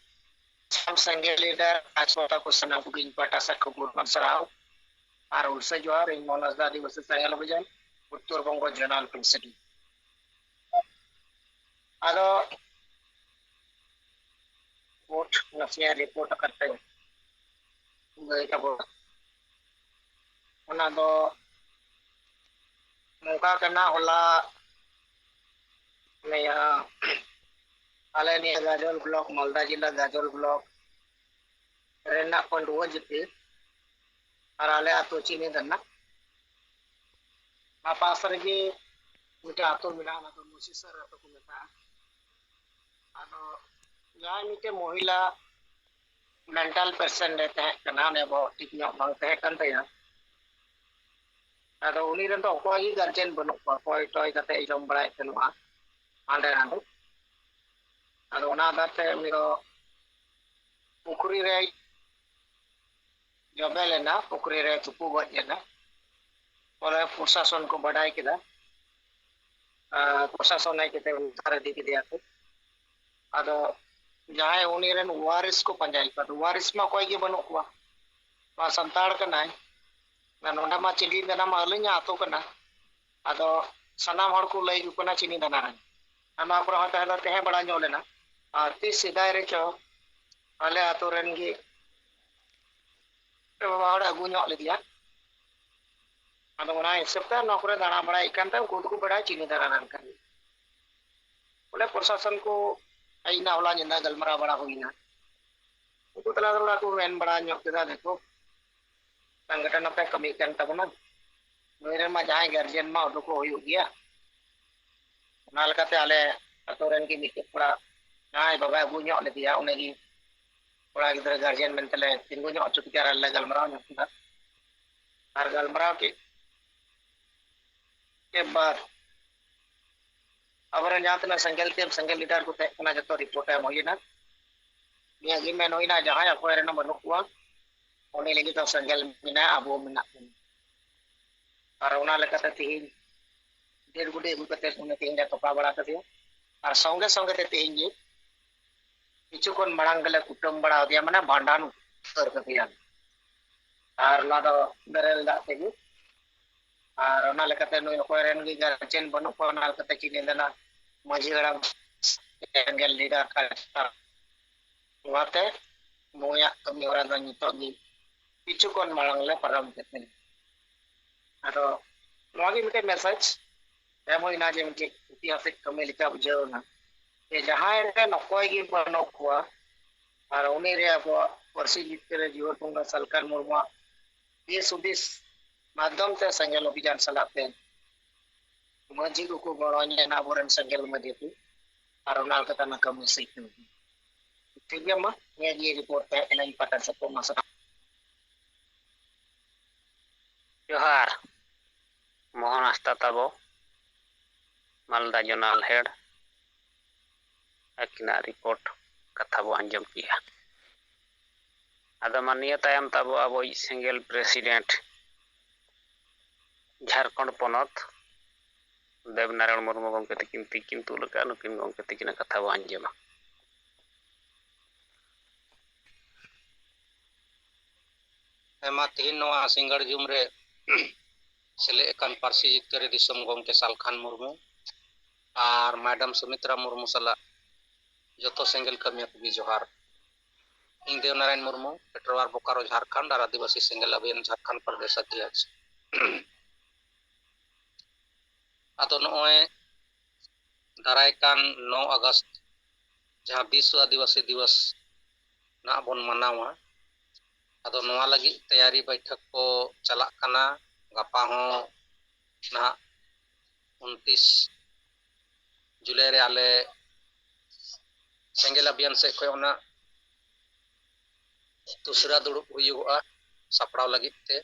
हम संगे लीडर आसोता को सना बुकिंग पटा सकबुर मनसराव और उनसे जो है इन मोनसदा दिवस संगल बजन उत्तर बंग जनरल प्रेसिडेंट आदो वोट नसिया रिपोर्ट करते हैं गए तब ओना दो नौका करना होला नया आले ने गाजल ब्लॉक मालदा जिला गाजल ब्लॉक रेना पंडुआ जिते और आले आतो चीनी दन्ना पास रगे मिटा आतो मिला ना तो मुसीसर आतो को मिटा आनो या मिटे महिला मेंटल पेशेंट रे तहे कना ने बो ठीक ᱧᱚᱜ bang तहे kan taya ado uni ren to ko yi garden banu ko koy toy kate jom barai tenua ande ande ado ona date uni do pukuri re jobelena pukuri re tupu goj jena pore प्रशासन को badai kida प्रशासन ai kite untare di kidia ko ado jahay uni ren waris ko panjai ka waris ma koy ge banu ko ma santar kanai na nonda ma chili dana ma alinya ato kana ado sanam hor ko lay ju kana chini dana ran ama ko hata hada tehe bada nyolena ti sidai re cho ale ato ren gi hor agu nyok le dia ado ona hisab ta nokre dana bada ikan ta ko ko bada chini dana ran kan boleh प्रशासन को aina hola nyenda galmara bada hoina uku tala tala ko ren bada nyok kida dekho संगठन पे कमी kan tabana मेरे मा जाय guardian मा उदो को होयो गया नाल कते आले अतोरन की मिटे पड़ा नाय बाबा अगु nyok le dia उनेगी पड़ा गिदर गार्जियन मेंटले तिंगु nyok चुकी कर ले galmara nyok दा और galmara के बाद अब जहाँ तना संगल लीडर को तेना जो रिपोर्ट एम होइना निया गी मेन होइना जहाँ अकोय रेन बनु कुआ उनी लगी तो संगल मिना अबो मिना और उना लेकाते तिहिन डेढ़ गुडे अगु कते उनी तिहिन दा तोपा बड़ा कते और संगे संगे ते तिहिन जी किछु कोन मड़ांग गले कुटुम बड़ा दिया माने भांडान कर कतिया और ना दो बेरल दा तेगी और उना लेकाते नुय अकोय रेन गी गार्जियन बनु को ना कते चिनि देना माजी गड़ा संगल लीडर का वाते मोया कमी orang दा नितो गी किछु कोन मड़ांग ले परम कते ado lagi mite message emo ina je mite iतिहासिक kami lika bujau na ye jahay re nokoy gi bano kwa ar uni re abo persi jitkere jiwa tunga salkan murma ye sudis madam te sanggel obijan salate maji ko boronya na boran sanggel maditu ar unal kata na kamu situ tiga ma ye report pe ena ipatan sa masa जोहार मोहन हस्ता ताबो Malda zonal head अकिना report कथा बो अंजम किया आदो मानिया तायम ताबो अबो सिंगल प्रेसिडेंट झारखंड पोनत देवनारायण मुर्मू गंके तकिन तिकिन तुलका नुकिन गंके तकिन कथा बो अंजमा एमा तिहिन नवा सिंगड़ जुम रे सेले एकान पार्सी जितकरे दिसम गंके सालखान मुर्मू और मैडम सुमित्रा मुर्मू सला जतो सेंगल कमिया भी जोहार इन देवनारायण मुर्मू पेट्रोवार बोकारो झारखंड और आदिवासी सेंगल अभियान झारखंड प्रदेश अध्यक्ष आदो नोए दारायकान 9 अगस्त जहां विश्व आदिवासी दिवस ना बन मनावा आदो नोआ लगी तैयारी बैठक को चला कना गपा हो ना 29 जुलाई रे आले सेंगल अभियान से कोई होना दूसरा दुड़ुब हुयुआ सपड़ाव लगी ते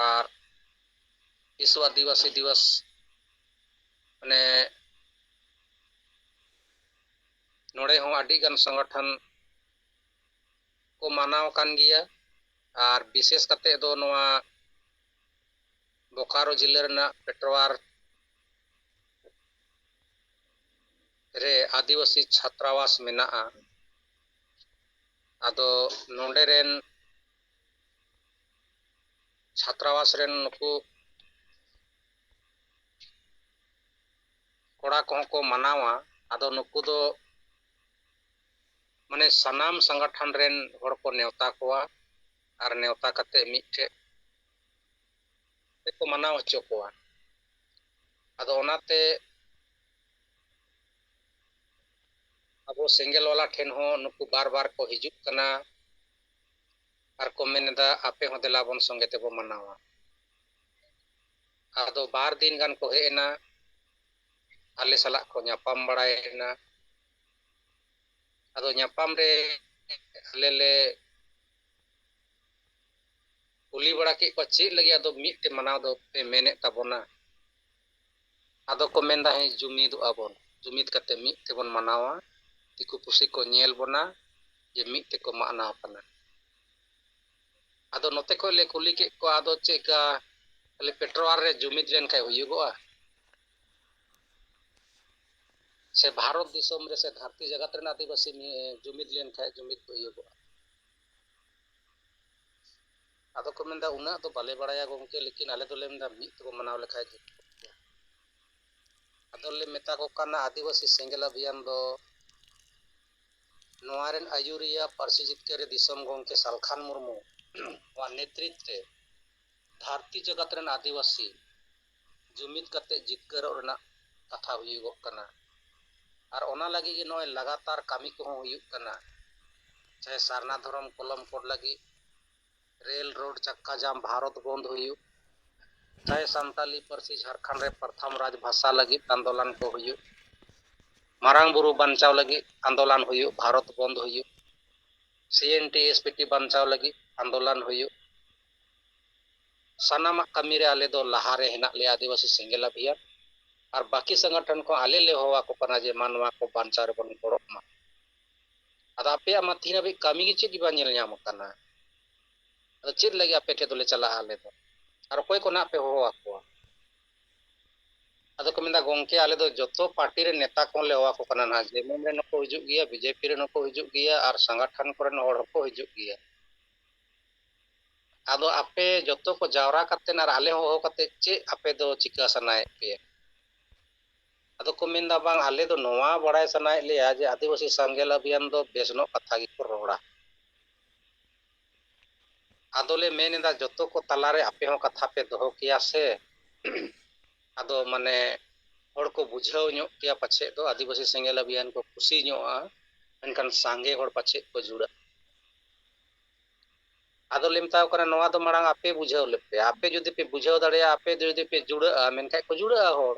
और विश्व आदिवासी दिवस ने नोड़े हो आदि गन संगठन को मानाव कान गिया और विशेष कते दो नोआ बोकारो जिले रना पेट्रोवार रे आदिवासी छात्रावास मेना आदो नोंडे रेन छात्रावास रेन नुकु कोड़ा को मनावा आदो नुकु दो माने सनाम संगठन रेन हर को नेवता कोआ और नेवता कते मिठे को मनाव हचो कोआ आदो ओनाते अब सेंगल वाला ठेन हो नुकु बार बार को हिजुक कना और को मेनदा आपे हो देला बन संगे ते बो मनावा आदो बार दिन गान को हेना आले सला को न्यापाम बड़ायना ᱟᱫᱚ ᱧᱟᱯᱟᱢ ᱨᱮ ᱟᱞᱮ ᱞᱮ ᱠᱩᱞᱤ ᱵᱟᱲᱟ ᱠᱮᱫ ᱠᱚᱣᱟ ᱪᱮᱫ ᱞᱟᱹᱜᱤᱫ ᱟᱫᱚ ᱢᱤᱫ ᱛᱮ ᱢᱟᱱᱟᱣ ᱫᱚ ᱯᱮ ᱢᱮᱱᱮᱫ ᱛᱟᱵᱚᱱᱟ? ᱟᱫᱚ ᱠᱚ ᱢᱮᱱᱫᱟ ᱦᱮᱸ ᱡᱩᱢᱤᱫᱚᱜᱼᱟ ᱵᱚᱱ, ᱡᱩᱢᱤᱫ ᱠᱟᱛᱮ ᱢᱤᱫ ᱛᱮᱵᱚᱱ ᱢᱟᱱᱟᱣᱟ, ᱫᱤᱠᱩ ᱯᱩᱥᱤ ᱠᱚ ᱧᱮᱞ ᱵᱚᱱᱟ ᱡᱮ ᱢᱤᱫ ᱛᱮᱠᱚ ᱢᱟᱱᱟᱣ ᱠᱟᱱᱟ᱾ ᱟᱫᱚ ᱱᱚᱛᱮ ᱠᱷᱚᱡ ᱞᱮ ᱠᱩᱞᱤ ᱠᱮᱫ ᱠᱚᱣᱟ ᱟᱫᱚ ᱪᱮᱫᱠᱟ ᱟᱞᱮ ᱯᱮᱴᱨᱳᱣᱟᱨ ᱨᱮ ᱡᱩᱢᱤᱫ ᱞᱮᱱᱠᱷᱟᱱ ᱦᱩᱭᱩᱜᱚᱜᱼᱟ? ᱥᱮ ᱵᱷᱟᱨᱚᱛ ᱫᱤᱥᱚᱢ ᱨᱮ ᱥᱮ ᱫᱷᱟᱹᱨᱛᱤ ᱡᱟᱜᱟᱛ ᱨᱮᱱ ᱟᱹᱫᱤᱵᱟᱹᱥᱤ ᱡᱩᱢᱤᱫ ᱞᱮᱱᱠᱷᱟᱱ ᱡᱩᱢᱤᱫ ᱫᱚ ᱦᱩᱭᱩᱜᱚᱜᱼᱟ? ᱟᱫᱚ ᱠᱚ ᱢᱮᱱᱫᱟ ᱩᱱᱟᱹᱜ ᱫᱚ ᱵᱟᱞᱮ ᱵᱟᱲᱟᱭᱟ ᱜᱚᱝᱠᱮ, ᱞᱮᱠᱤᱱ ᱟᱞᱮ ᱫᱚᱞᱮ ᱢᱮᱱᱫᱟ ᱢᱤᱫ ᱛᱮᱵᱚ ᱢᱟᱱᱟᱣ ᱞᱮᱠᱷᱟᱡ ᱜᱮ᱾ ᱟᱫᱚᱞᱮ ᱢᱮᱛᱟ ᱠᱚ ᱠᱟᱱᱟ ᱟᱹᱫᱤᱵᱟᱹᱥᱤ ᱥᱮᱸᱜᱮᱞ ᱚᱵᱷᱤᱭᱟᱱ ᱫᱚ ᱱᱚᱣᱟ ᱨᱮᱱ ᱟᱹᱭᱩᱨᱤᱭᱟᱹ ᱯᱟᱹᱨᱥᱤ ᱡᱤᱛᱠᱟᱹᱨᱤ ᱫᱤᱥᱚᱢ ᱜᱚᱢᱠᱮ ᱥᱟᱞᱠᱷᱟᱱ ᱢᱩᱨᱢᱩ ᱱᱚᱣᱟ ᱱᱮᱛᱨᱤᱛᱵ ᱨᱮ ᱫᱷᱟᱹᱨᱛᱤ ᱡᱟᱠᱟᱛ ᱨᱮᱱ ᱟᱹᱫᱤᱵᱟᱹᱥᱤ ᱡᱩᱢᱤᱫ ᱠᱟᱛᱮ ᱡᱤᱛᱠᱟᱹᱨᱚᱜ ᱨᱮᱱᱟᱜ ᱠᱟᱛᱷᱟ ᱦᱩᱭᱩᱜᱚᱜ ᱠᱟᱱᱟ᱾ ᱟᱨ ᱚᱱᱟ ᱞᱟᱹᱜᱤᱫ ᱜᱮ ᱱᱚᱜᱼᱚᱭ ᱞᱟᱜᱟᱛᱟᱨ ᱠᱟᱹᱢᱤ ᱠᱚᱦᱚᱸ ᱦᱩᱭᱩᱜ ᱠᱟᱱᱟ᱾ ᱪᱟᱦᱮ ᱥᱟᱨᱱᱟ ᱫᱷᱚᱨᱚᱢ ᱠᱚᱞᱚᱢ ᱠᱚᱰ ᱞᱟᱹᱜᱤᱫ ᱨᱮᱹᱞ ᱨᱳᱰ ᱪᱟᱠᱟ ᱡᱟᱢ ᱵᱷᱟᱨᱚᱛ ᱵᱚᱱᱫ ᱦᱩᱭᱩᱜ, ᱪᱟᱦᱮ ᱥᱟᱱᱛᱟᱞᱤ ᱯᱟᱹᱨᱥᱤ ᱡᱷᱟᱲᱠᱷᱚᱸᱰ ᱨᱮ ᱯᱨᱚᱛᱷᱚᱢ ᱨᱟᱡᱽ ᱵᱷᱟষᱟ ᱞᱟᱹᱜᱤᱫ ᱟᱱᱫᱳᱞᱚᱱ ᱠᱚ ᱦᱩᱭᱩᱜ, ᱢᱟᱨᱟᱝ ᱵᱩᱨᱩ ᱵᱟᱧᱪᱟᱣ ᱞᱟᱹᱜᱤᱫ ᱟᱱᱫᱳᱞᱚᱱ ᱦᱩᱭᱩᱜ, ᱵᱷᱟᱨᱚᱛ ᱵᱚᱱᱫ ᱦᱩᱭᱩᱜ, CNT SPT ᱵᱟᱧᱪᱟᱣ ᱞᱟᱹᱜᱤᱫ ᱟᱱᱫᱳᱞᱚᱱ ᱦᱩᱭᱩᱜ, ᱥᱟᱱᱟᱢᱟᱜ ᱠᱟᱹᱢᱤᱨᱮ ᱟᱞᱮ ᱫᱚ ᱞᱟᱦᱟᱨᱮ ᱦᱮᱱᱟᱜ ᱞᱮᱭᱟ ᱟᱹᱫᱤᱵᱟᱹᱥᱤ ᱥᱮᱸᱜᱮᱞ ᱚᱵᱷᱤᱭᱟᱱ᱾ ᱟᱨ ᱵᱟᱹᱠᱤ ᱥᱚᱝᱜᱚᱴᱷᱚᱱ ᱠᱚ ᱟᱞᱮ ᱞᱮ ᱦᱚᱦᱚᱣᱟᱠᱚ ᱠᱟᱱᱟ ᱡᱮ ᱢᱟ ᱱᱚᱣᱟ ᱠᱚ ᱵᱟᱧᱪᱟᱣ ᱨᱮᱵᱚᱱ ᱜᱚᱲᱚᱜ ᱢᱟ᱾ ᱟᱫᱚ ᱟᱯᱮᱭᱟᱜ ᱢᱟ ᱛᱤᱦᱤᱧ ᱦᱟᱹᱵᱤᱡ ᱠᱟᱹᱢᱤ ᱜᱮ ᱪᱮᱫ ᱜᱮ ᱵᱟᱝ ᱧᱮᱞ ᱧᱟᱢ ᱠᱟᱱᱟ᱾ ᱟᱫᱚ ᱪᱮᱫ ᱞᱟᱹᱜᱤᱫ ᱟᱯᱮ ᱴᱷᱮᱡ ᱫᱚᱞᱮ ᱪᱟᱞᱟᱜᱼᱟ ᱟᱞᱮ ᱫᱚ? ᱟᱨ ᱚᱠᱚᱭ ᱠᱚ ᱱᱟᱦᱟᱜ ᱯᱮ ᱦᱚᱦᱚ ᱟᱠᱚᱣᱟ? ᱟᱫᱚ ᱠᱚ ᱢᱮᱱᱫᱟ ᱜᱚᱝᱠᱮ ᱟᱞᱮ ᱫᱚ ᱡᱚᱛᱚ ᱯᱟর্টি ᱨᱮᱱ ᱱᱮᱛᱟ ᱠᱚᱦᱚᱸ ᱞᱮ ᱦᱚᱦᱚᱣᱟᱠᱚ ᱠᱟᱱᱟ ᱱᱟᱦᱟᱜ, ᱡᱮᱢᱚᱱ ᱨᱮᱱ ᱦᱚᱸᱠᱚ ᱦᱤᱡᱩᱜ ᱜᱮᱭᱟ, BJP ᱨᱮᱱ ᱦᱚᱸᱠᱚ ᱦᱤᱡᱩᱜ ᱜᱮᱭᱟ, ᱟᱨ ᱥᱚᱝᱜᱚᱴᱷᱚᱱ ᱠᱚᱨᱮᱱ ᱦᱚᱲ ᱦᱚᱸᱠᱚ ᱦᱤᱡᱩᱜ ᱜᱮᱭᱟ᱾ ᱟᱫᱚ ᱟᱯᱮ ᱡᱚᱛᱚ ᱠᱚ ᱡᱟᱣᱨᱟ ᱠᱟᱛᱮᱫ ᱟᱨ ᱟᱞᱮ ᱦᱚᱸ ᱦᱚᱦᱚ ᱠᱟᱛᱮᱫ ᱪᱮᱫ ᱟᱯᱮ ᱫᱚ ᱪᱤᱠᱟᱹ ᱥᱟᱱᱟᱭᱮᱫ ᱯᱮᱭᱟ? ᱟᱫᱚ ᱠᱚ ᱢᱮᱱᱫᱟ ᱵᱟᱝ ᱟᱞᱮ ᱫᱚ ᱱᱚᱣᱟ ᱵᱟᱲᱟᱭ ᱥᱟᱱᱟᱭᱮᱫ ᱞᱮᱭᱟ ᱡᱮ ᱟᱹᱫᱤᱵᱟᱹᱥᱤ ᱥᱮᱸᱜᱮᱞ ᱚᱵᱷᱤᱭᱟᱱ ᱫᱚ ᱵᱮᱥ-ᱱᱚᱜ ᱠᱟᱛᱷᱟ ᱜᱮᱠᱚ ᱨᱚᱲᱟ᱾ ᱟᱫᱚᱞᱮ ᱢᱮᱱ ᱮᱫᱟ ᱡᱚᱛᱚ ᱠᱚ ᱛᱟᱞᱟᱨᱮ ᱟᱯᱮ ᱦᱚᱸ ᱠᱟᱛᱷᱟ ᱯᱮ ᱫᱚᱦᱚ ᱠᱮᱭᱟ ᱥᱮ, ᱟᱫᱚ ᱢᱟᱱᱮ ᱦᱚᱲ ᱠᱚ ᱵᱩᱡᱷᱟᱹᱣ ᱧᱚᱜ ᱠᱮᱭᱟ ᱯᱟᱪᱷᱮᱫ ᱫᱚ ᱟᱹᱫᱤᱵᱟᱹᱥᱤ ᱥᱮᱸᱜᱮᱞ ᱚᱵᱷᱤᱭᱟᱱ ᱠᱚ ᱠᱩᱥᱤ ᱧᱚᱜᱼᱟ, ᱢᱮᱱᱠᱷᱟᱱ ᱥᱟᱸᱜᱮ ᱦᱚᱲ ᱯᱟᱪᱷᱮᱫ ᱠᱚ ᱡᱩᱲᱟᱹᱜ᱾ ᱟᱫᱚᱞᱮ ᱢᱮᱛᱟᱣ ᱠᱟᱱᱟ ᱱᱚᱣᱟ ᱫᱚ ᱢᱟᱲᱟᱝ ᱟᱯᱮ ᱵᱩᱡᱷᱟᱹᱣ ᱞᱮᱯᱮ, ᱟᱯᱮ ᱡᱩᱫᱤ ᱯᱮ ᱵᱩᱡᱷᱟᱹᱣ ᱫᱟᱲᱮᱭᱟᱜᱼᱟ, ᱟᱯᱮ ᱡᱩᱫᱤ ᱯᱮ ᱡᱩᱲᱟᱹᱜᱼᱟ, ᱢᱮᱱᱠᱷᱟᱡ ᱠᱚ ᱡᱩᱲᱟᱹᱜᱼᱟ ᱦᱚᱲ᱾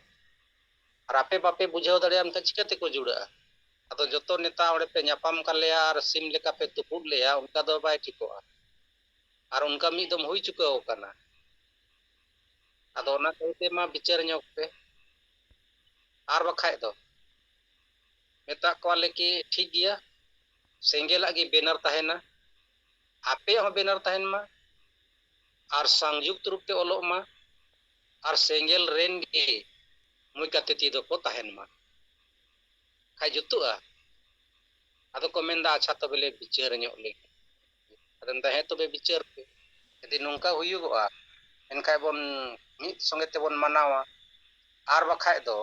ᱟᱨ ᱟᱯᱮ ᱵᱟᱯᱮ ᱵᱩᱡᱷᱟᱹᱣ ᱫᱟᱲᱮᱭᱟᱜᱼᱟ ᱢᱮᱱᱠᱷᱟᱱ ᱪᱤᱠᱟᱹᱛᱮᱠᱚ ᱡᱩᱲᱟᱹᱜᱼᱟ? ᱟᱫᱚ ᱡᱚᱛᱚ ᱱᱮᱛᱟ ᱚᱸᱰᱮ ᱯᱮ ᱧᱟᱯᱟᱢ ᱠᱟᱜ ᱞᱮᱭᱟ ᱟᱨ ᱥᱤᱢ ᱞᱮᱠᱟ ᱯᱮ ᱛᱩᱯᱩᱫ ᱞᱮᱭᱟ, ᱚᱱᱠᱟ ᱫᱚ ᱵᱟᱭ ᱴᱷᱤᱠᱚᱜᱼᱟ᱾ ᱟᱨ ᱚᱱᱠᱟ ᱢᱤᱫ ᱫᱚᱢ ᱦᱩᱭ ᱪᱩᱠᱟᱹᱣ ᱠᱟᱱᱟ᱾ ᱟᱫᱚ ᱚᱱᱟ ᱠᱷᱟᱹᱛᱤᱨ ᱢᱟ ᱵᱤᱪᱟᱹᱨ ᱧᱚᱜ ᱯᱮ, ᱟᱨ ᱵᱟᱠᱷᱟᱡ ᱫᱚ ᱢᱮᱛᱟᱜ ᱠᱚᱣᱟᱞᱮ ᱠᱤ ᱴᱷᱤᱠ ᱜᱮᱭᱟ ᱥᱮᱸᱜᱮᱞᱟᱜ ᱜᱮ ᱵᱮᱱᱟᱨ ᱛᱟᱦᱮᱱᱟ, ᱟᱯᱮᱭᱟᱜ ᱦᱚᱸ ᱵᱮᱱᱟᱨ ᱛᱟᱦᱮᱱ ᱢᱟ, ᱟᱨ ᱥᱚᱝᱡᱩᱠᱛ ᱨᱩᱯ ᱛᱮ ᱚᱞᱚᱜ ᱢᱟ, ᱟᱨ ᱥᱮᱸᱜᱮᱞ ᱨᱮᱱ ᱜᱮ ᱢᱩᱭ ᱠᱟᱛᱮ ᱛᱤ ᱫᱚᱠᱚ ᱛᱟᱦᱮᱱ ᱢᱟ, ᱠᱷᱟᱡ ᱡᱩᱛᱩᱜᱼᱟ? ᱟᱫᱚ ᱠᱚ ᱢᱮᱱᱫᱟ ᱟᱪᱪᱷᱟ ᱛᱚᱵᱮ ᱞᱮ ᱵᱤᱪᱟᱹᱨ ᱧᱚᱜ ᱞᱮᱜᱮ᱾ ᱟᱫᱚ ᱢᱮᱱᱫᱟ ᱦᱮᱸ ᱛᱚᱵᱮ ᱵᱤᱪᱟᱹᱨ ᱯᱮ, ᱡᱩᱫᱤ ᱱᱚᱝᱠᱟ ᱦᱩᱭᱩᱜᱚᱜᱼᱟ ᱮᱱᱠᱷᱟᱡ ᱵᱚᱱ ᱢᱤᱫ ᱥᱚᱸᱜᱮ ᱛᱮᱵᱚᱱ ᱢᱟᱱᱟᱣᱟ, ᱟᱨ ᱵᱟᱠᱷᱟᱡ ᱫᱚ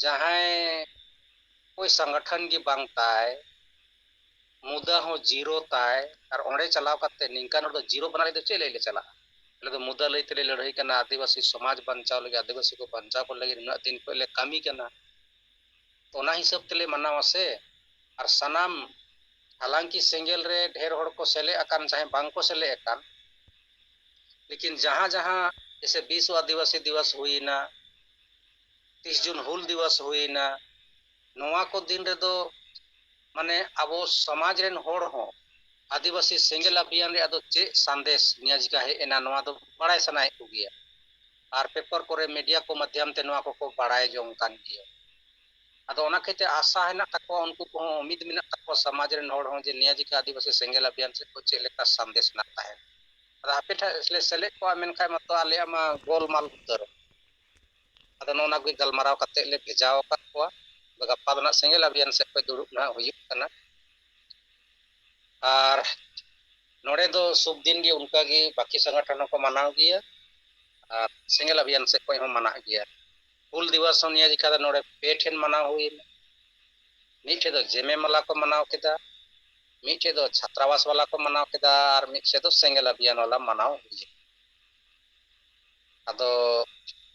ᱡᱟᱦᱟᱸᱭ ᱠᱳᱭ ᱥᱚᱝᱜᱚᱴᱷᱚᱱ ᱜᱮ ᱵᱟᱝ ᱛᱟᱭ, ᱢᱩᱫᱟ ᱦᱚᱸ ᱡᱤᱨᱳ ᱛᱟᱭ, ᱟᱨ ᱚᱸᱰᱮ ᱪᱟᱞᱟᱣ ᱠᱟᱛᱮ ᱱᱤᱝᱠᱟᱱ ᱦᱚᱲ ᱫᱚ ᱡᱤᱨᱳ ᱵᱟᱱᱟᱣ ᱞᱟᱹᱜᱤᱫ ᱫᱚ ᱪᱮᱫ ᱞᱟᱹᱜᱤᱫ ᱞᱮ ᱪᱟᱞᱟᱜᱼᱟ? ᱟᱞᱮ ᱫᱚ ᱢᱩᱫᱟ ᱞᱟᱹᱭ ᱛᱮᱞᱮ ᱞᱟᱹᱲᱦᱟᱹᱭ ᱠᱟᱱᱟ, ᱟᱹᱫᱤᱵᱟᱹᱥᱤ ᱥᱚᱢᱟᱡᱽ ᱵᱟᱧᱪᱟᱣ ᱞᱟᱹᱜᱤᱫ, ᱟᱹᱫᱤᱵᱟᱹᱥᱤ ᱠᱚ ᱵᱟᱧᱪᱟᱣ ᱠᱚ ᱞᱟᱹᱜᱤᱫ ᱩᱱᱟᱹᱜ ᱫᱤᱱ ᱠᱷᱚᱡ ᱞᱮ ᱠᱟᱹᱢᱤ ᱠᱟᱱᱟ, ᱚᱱᱟ ᱦᱤᱥᱟᱹᱵ ᱛᱮᱞᱮ ᱢᱟᱱᱟᱣᱟ ᱥᱮ᱾ ᱟᱨ ᱥᱟᱱᱟᱢ ᱦᱟᱞᱟᱝᱠᱤ ᱥᱮᱸᱜᱮᱞ ᱨᱮ ᱰᱷᱮᱨ ᱦᱚᱲ ᱠᱚ ᱥᱮᱞᱮᱫ ᱟᱠᱟᱱ ᱪᱟᱦᱮ ᱵᱟᱝ ᱠᱚ ᱥᱮᱞᱮᱫ ᱟᱠᱟᱱ, ᱞᱮᱠᱤᱱ ᱡᱟᱦᱟᱸ ᱡᱟᱦᱟᱸ ᱡᱮᱥᱮ ᱵᱤᱥᱥᱚ ᱟᱹᱫᱤᱵᱟᱹᱥᱤ ᱫᱤᱵᱚᱥ ᱦᱩᱭᱱᱟ, 30 ᱡᱩᱱ ᱦᱩᱞ ᱫᱤᱵᱚᱥ ᱦᱩᱭᱱᱟ, ᱱᱚᱣᱟ ᱠᱚ ᱫᱤᱱ ᱨᱮᱫᱚ ᱢᱟᱱᱮ ᱟᱵᱚ ᱥᱚᱢᱟᱡᱽ ᱨᱮᱱ ᱦᱚᱲ ᱦᱚᱸ ᱟᱹᱫᱤᱵᱟᱹᱥᱤ ᱥᱮᱸᱜᱮᱞ ᱚᱵᱷᱤᱭᱟᱱ ᱨᱮᱭᱟᱜ ᱫᱚ ᱪᱮᱫ ᱥᱟᱸᱫᱮᱥ ᱱᱤᱭᱟᱹ ᱪᱤᱠᱟ ᱦᱮᱡ ᱮᱱᱟ ᱱᱚᱣᱟ ᱫᱚ ᱵᱟᱲᱟᱭ ᱥᱟᱱᱟᱭᱮᱫ ᱠᱚᱜᱮᱭᱟ, ᱟᱨ ᱯᱮᱯᱟᱨ ᱠᱚᱨᱮ ᱢᱤᱰᱤᱭᱟ ᱠᱚ ᱢᱟᱫᱽᱫᱷᱚᱢ ᱛᱮ ᱱᱚᱣᱟ ᱠᱚᱠᱚ ᱵᱟᱲᱟᱭ ᱡᱚᱝ ᱠᱟᱱ ᱜᱮᱭᱟ᱾ ᱟᱫᱚ ᱚᱱᱟ ᱠᱷᱟᱹᱛᱤᱨ ᱟᱥᱟ ᱦᱮᱱᱟᱜ ᱛᱟᱠᱚᱣᱟ ᱩᱱᱠᱩ ᱠᱚᱦᱚᱸ ᱩᱢᱤᱫ ᱢᱮᱱᱟᱜ ᱛᱟᱠᱚᱣᱟ ᱥᱚᱢᱟᱡᱽ ᱨᱮᱱ ᱦᱚᱲ ᱦᱚᱸ ᱡᱮ ᱱᱤᱭᱟᱹ ᱪᱤᱠᱟ ᱟᱹᱫᱤᱵᱟᱹᱥᱤ ᱥᱮᱸᱜᱮᱞ ᱚᱵᱷᱤᱭᱟᱱ ᱥᱮᱫ ᱠᱚ ᱪᱮᱫ ᱞᱮᱠᱟ ᱥᱟᱸᱫᱮᱥ ᱦᱮᱱᱟᱜ ᱛᱟᱦᱮᱸᱫ᱾ ᱟᱫᱚ ᱟᱯᱮ ᱴᱷᱮᱡ ᱞᱮ ᱥᱮᱞᱮᱫ ᱠᱚᱜᱼᱟ ᱢᱮᱱᱠᱷᱟᱱ ᱢᱟᱛᱚ ᱟᱞᱮᱭᱟᱜ ᱢᱟ ᱜᱳᱞᱢᱟᱞ ᱩᱛᱟᱹᱨᱚᱜ᱾ ᱟᱫᱚ ᱱᱚᱜᱼᱚ ᱱᱚᱣᱟ ᱠᱚ ᱜᱟᱞᱢᱟᱨᱟᱣ ᱠᱟᱛᱮᱫ ᱞᱮ ᱵᱷᱮᱡᱟᱣ ᱟᱠᱟᱫ ᱠᱚᱣᱟ, ᱜᱟᱯᱟ ᱫᱚ ᱱᱟᱜ ᱥᱮᱸᱜᱮᱞ ᱚᱵᱷᱤᱭᱟᱱ ᱥᱮᱫ ᱠᱷᱚᱡ ᱫᱩᱲᱩᱵ ᱱᱟᱜ ᱦᱩᱭᱩᱜ ᱠᱟᱱᱟ᱾ ᱟᱨ ᱱᱚᱰᱮ ᱫᱚ ᱥᱩᱵᱫᱤᱱ ᱜᱮ ᱚᱱᱠᱟᱜᱮ ᱵᱟᱹᱠᱤ ᱥᱚᱝᱜᱚᱴᱷᱚᱱ ᱦᱚᱸᱠᱚ ᱢᱟᱱᱟᱣ ᱜᱮᱭᱟ, ᱟᱨ ᱥᱮᱸᱜᱮᱞ ᱚᱵᱷᱤᱭᱟᱱ ᱥᱮᱫ ᱠᱷᱚᱡ ᱦᱚᱸ ᱢᱟᱱᱟᱜ ᱜᱮᱭᱟ᱾ ᱦᱩᱞ ᱫᱤᱵᱚᱥ ᱦᱚᱸ ᱱᱤᱭᱟᱹ ᱡᱮᱠᱷᱟ ᱫᱚ ᱱᱚᱰᱮ 2 ᱴᱷᱮᱱ ᱢᱟᱱᱟᱣ ᱦᱩᱭᱱᱟ, ᱢᱤᱫᱴᱷᱮᱡ ᱫᱚ ᱡᱮᱢᱮ ᱢᱟᱞᱟ ᱠᱚ ᱢᱟᱱᱟᱣ ᱠᱮᱫᱟ, ᱢᱤᱫᱴᱷᱮᱡ ᱫᱚ ᱪᱷᱟᱛᱨᱟᱵᱟᱥ ᱵᱟᱞᱟ ᱠᱚ ᱢᱟᱱᱟᱣ ᱠᱮᱫᱟ, ᱟᱨ ᱢᱤᱫᱴᱷᱮᱡ ᱫᱚ ᱥᱮᱸᱜᱮᱞ ᱚᱵᱷᱤᱭᱟᱱ ᱵᱟᱞᱟ ᱢᱟᱱᱟᱣ ᱦᱩᱭᱮᱱᱟ᱾ ᱟᱫᱚ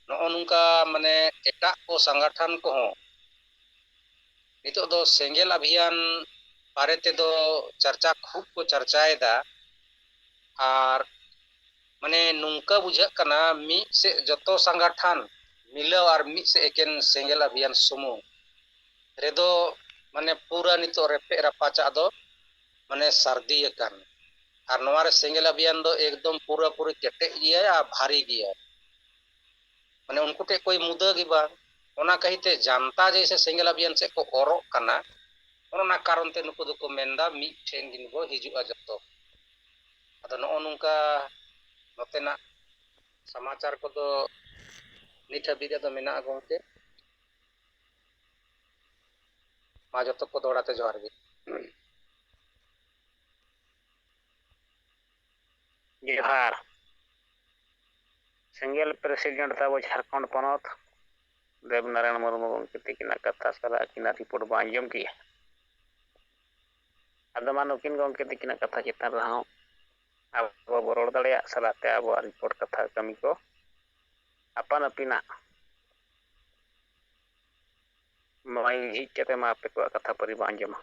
ᱱᱚᱜᱼᱚ ᱱᱚᱝᱠᱟ ᱢᱟᱱᱮ ᱮᱴᱟᱜ ᱠᱚ ᱥᱚᱝᱜᱚᱴᱷᱚᱱ ᱠᱚᱦᱚᱸ ᱱᱤᱛᱚᱜ ᱫᱚ ᱥᱮᱸᱜᱮᱞ ᱚᱵᱷᱤᱭᱟᱱ ᱵᱟᱨᱮ ᱛᱮᱫᱚ ᱪᱟᱨᱪᱟ ᱠᱷᱩᱵ ᱠᱚ ᱪᱟᱨᱪᱟᱭᱮᱫᱟ, ᱟᱨ ᱢᱟᱱᱮ ᱱᱚᱝᱠᱟ ᱵᱩᱡᱷᱟᱹᱜ ᱠᱟᱱᱟ ᱢᱤᱫ ᱥᱮᱫ ᱡᱚᱛᱚ ᱥᱚᱝᱜᱚᱴᱷᱚᱱ ᱢᱤᱞᱟᱹᱣ ᱟᱨ ᱢᱤᱫ ᱥᱮᱫ ᱮᱠᱮᱱ ᱥᱮᱸᱜᱮᱞ ᱚᱵᱷᱤᱭᱟᱱ ᱥᱩᱢᱩᱝ ᱨᱮᱫᱚ ᱢᱟᱱᱮ ᱯᱩᱨᱟᱹ ᱱᱤᱛᱚᱜ ᱨᱮᱯᱮᱡ ᱨᱟᱯᱟᱪᱟᱜ ᱫᱚ ᱢᱟᱱᱮ ᱥᱟᱨᱫᱤ ᱟᱠᱟᱱ ᱟᱨ ᱱᱚᱣᱟ ᱨᱮ ᱥᱮᱸᱜᱮᱞ ᱟᱵᱤᱭᱟᱱ ᱫᱚ ᱮᱠᱫᱚᱢ ᱯᱩᱨᱟᱹ ᱯᱩরি ᱠᱮᱴᱮᱡ ᱜᱮᱭᱟ ᱟᱨ ᱵᱷᱟᱨᱤ ᱜᱮᱭᱟ ᱢᱟᱱᱮ ᱩᱱᱠᱩ ᱴᱷᱮᱡ ᱠᱚᱭ ᱢᱩᱫᱟᱹ ᱜᱮ ᱵᱟᱝ ᱚᱱᱟ ᱠᱟᱹᱦᱤᱛᱮ ᱡᱟᱱᱛᱟ ᱡᱮᱥᱮ ᱥᱮᱸᱜᱮᱞ ᱟᱵᱤᱭᱟᱱ ᱥᱮᱫ ᱠᱚ ᱚᱨᱚᱜ ᱠᱟᱱᱟ ᱚᱱᱟ ᱠᱟᱨᱚᱱ ᱛᱮ ᱱᱩᱠᱩ ᱫᱚᱠᱚ ᱢᱮᱱᱫᱟ ᱢᱤᱫᱴᱷᱮᱱ ᱜᱮᱵᱚ ᱦᱤᱡᱩᱜᱼᱟ ᱡᱚᱛᱚ ᱟᱫᱚ ᱱᱚᱜᱼᱚ ᱱᱚᱝᱠᱟ ᱱᱚᱛᱮᱱᱟᱜ ᱥᱚᱢᱟᱪᱟᱨ ᱠᱚᱫᱚ ᱱᱤᱛ ᱦᱟᱹᱵᱤᱡ ᱨᱮᱫᱚ ᱢᱮᱱᱟᱜᱼᱟ ᱜᱚᱝᱠᱮ ᱢᱟ ᱡᱚᱛᱚ ᱠᱚ ᱫᱚᱦᱲᱟᱛᱮ ᱡᱚᱦᱟᱨ ᱜᱮ ᱡᱚᱦᱟᱨ ᱥᱮᱸᱜᱮᱞ ᱯᱨᱮᱥᱤᱰᱮন্ট ᱛᱟᱵᱚ ᱡᱷᱟᱲᱠᱷᱚᱸᱰ ᱯᱚᱱᱚᱛ ᱫᱮᱵᱱᱟᱨᱟᱭᱚᱱ ᱢᱩᱨᱢᱩ ᱜᱚᱢᱠᱮ ᱛᱤᱠᱤᱱᱟᱜ ᱠᱟᱛᱷᱟ ᱥᱟᱞᱟᱜ ᱟᱹᱠᱤᱱᱟᱜ ᱨᱤᱯᱳর্ট ᱵᱚ ᱟᱸᱡᱚᱢ ᱠᱮᱜᱼᱟ ᱟᱫᱚ ᱢᱟ ᱱᱩᱠᱤᱱ ᱜᱚᱢᱠᱮ ᱛᱤᱠᱤᱱᱟᱜ ᱠᱟᱛᱷᱟ ᱪᱮᱛᱟᱱ ᱨᱮᱦᱚᱸ ᱟᱵᱚ ᱵᱚ ᱨᱚᱲ ᱫᱟᱲᱮᱭᱟᱜ ᱥᱟᱞᱟᱜ ᱛᱮ ᱟᱵᱚᱣᱟᱜ ᱨᱤᱯᱳর্ট ᱠᱟᱛᱷᱟ ᱠᱟᱹᱢᱤ ᱠᱚ ᱟᱯᱟᱱ ᱟᱹᱯᱤᱱᱟᱜ ᱢᱚᱭ ᱡᱷᱤᱡ ᱠᱟᱛᱮ ᱢᱟ ᱟᱯᱮ ᱠᱚᱣᱟᱜ ᱠᱟᱛᱷᱟ ᱯᱟᱹᱨᱤ ᱵᱚ ᱟᱸᱡᱚᱢᱟ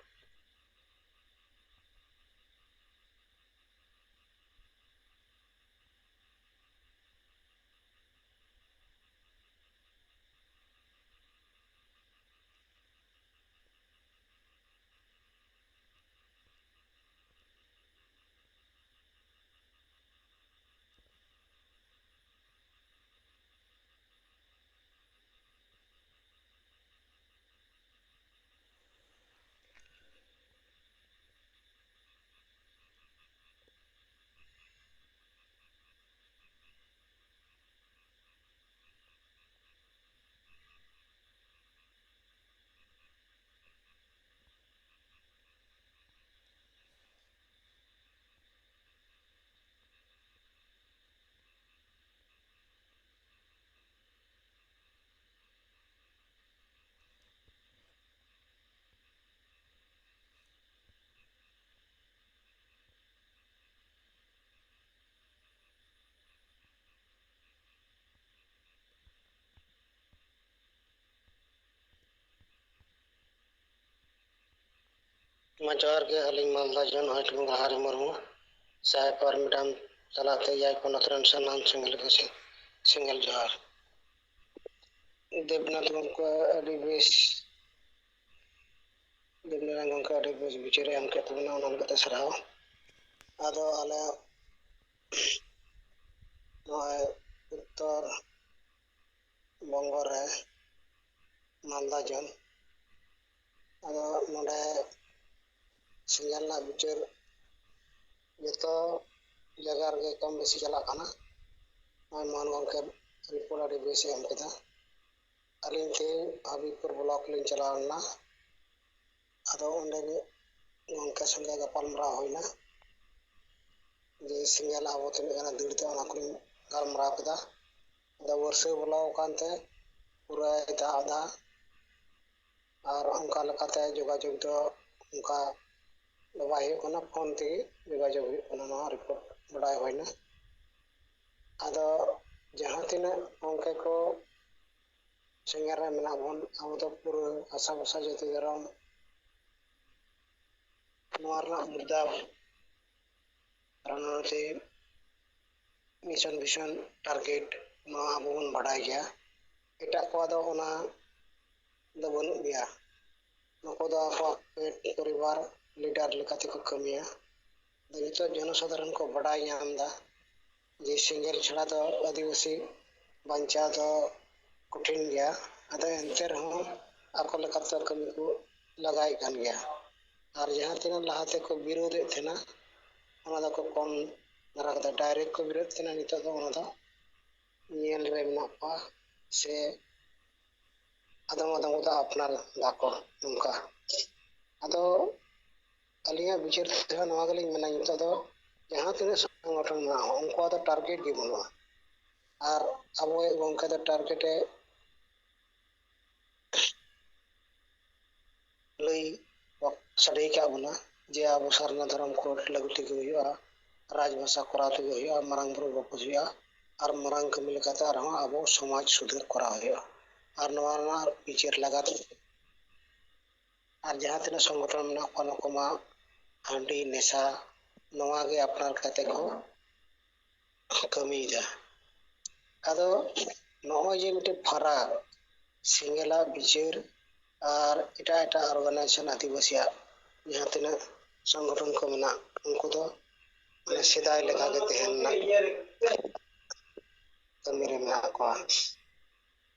मा जोहार गे अलिंग मालदा जन हटम हारी मुर्मू साहेब पर मैडम चलाते जाय पोनत रन सनाम सिंगल जोहार देवनाथ गंका अडी बेस देवनाथ गंका अडी बेस बिचारे हम के तबना उनन कते सराव आदो आले नय उत्तर बंगो रे मालदा जन आदो नोडे सिंगल ना बिचार जो जगह रे कम बेसी चला मान गंके रिपोर्ट अडी बेस एम केदा अलिंग थे हबीबपुर ब्लॉक लिंग चलावना आदो ओंडे गंके संगे गपालमरा होइना जे सिंगल आबो तने गाना दड़ते ओना को गलमरा केदा आदो वर्षे बोलाव कानते पूरा दादा और उनका लकाते जोगाजोग दो उनका दबाई होना फोन ते जोगाजोग होना रिपोर्ट बड़ाई होइना आदो जहां तिना उनके को सिंगर रे मेना बन अब तो पूरा आशा बसा जति गरम नोरना मुद्दा रणनीति मिशन विजन टारगेट नो अब बन बढ़ाई गया एटा को आदो ओना दो बनु गया नको दो पेट परिवार लीडर लेकाते को कमिया नितो जनसाधारण को बढ़ाई नामदा जे सिंगल छड़ा दो आदिवासी बंचा दो कठिन गया आदो एंते रहो आको लेकाते कमी को लगाई कान गया और जहां तिना लहाते को विरोध थेना ओना दो को कम दरा कता डायरेक्ट को विरोध थेना नितो दो ओना दो नियल रे मेना पा से आदम आदम को अपनार दाको नुका आदो अलिया विचार ते नवा गलिंग मेना नितो दो जहां तिना संगठन ना उनको दो टारगेट गे बनुआ और अब गंका दो टारगेट लई सड़े क्या बना जे अब सरना धर्म कोर्ट लगती गई राजभाषा कराते गई मरंग बुरु बपुज और मरंग कमी लेकाते अब समाज सुधार करा और नवा विचार लगाते और जहां तिना संगठन में नमा हांडी नेशा नवा गे अपनार काते को कमी दा आदो नय जे मिटे फराक सिंगला विचार ᱟᱨ ᱮᱴᱟᱜ ᱮᱴᱟᱜ ᱚᱨᱜᱟᱱᱟᱭᱡᱮᱥᱚᱱ ᱟᱹᱫᱤᱵᱟᱹᱥᱤᱭᱟᱜ ᱡᱟᱦᱟᱸ ᱛᱤᱱᱟᱹᱜ ᱥᱚᱝᱜᱚᱴᱷᱚᱱ ᱠᱚ ᱢᱮᱱᱟᱜ ᱩᱱᱠᱩ ᱫᱚ ᱢᱟᱱᱮ ᱥᱮᱫᱟᱭ ᱞᱮᱠᱟᱜᱮ ᱛᱮᱦᱮᱧ ᱠᱟᱹᱢᱤᱨᱮ ᱢᱮᱱᱟᱜ ᱠᱚᱣᱟ᱾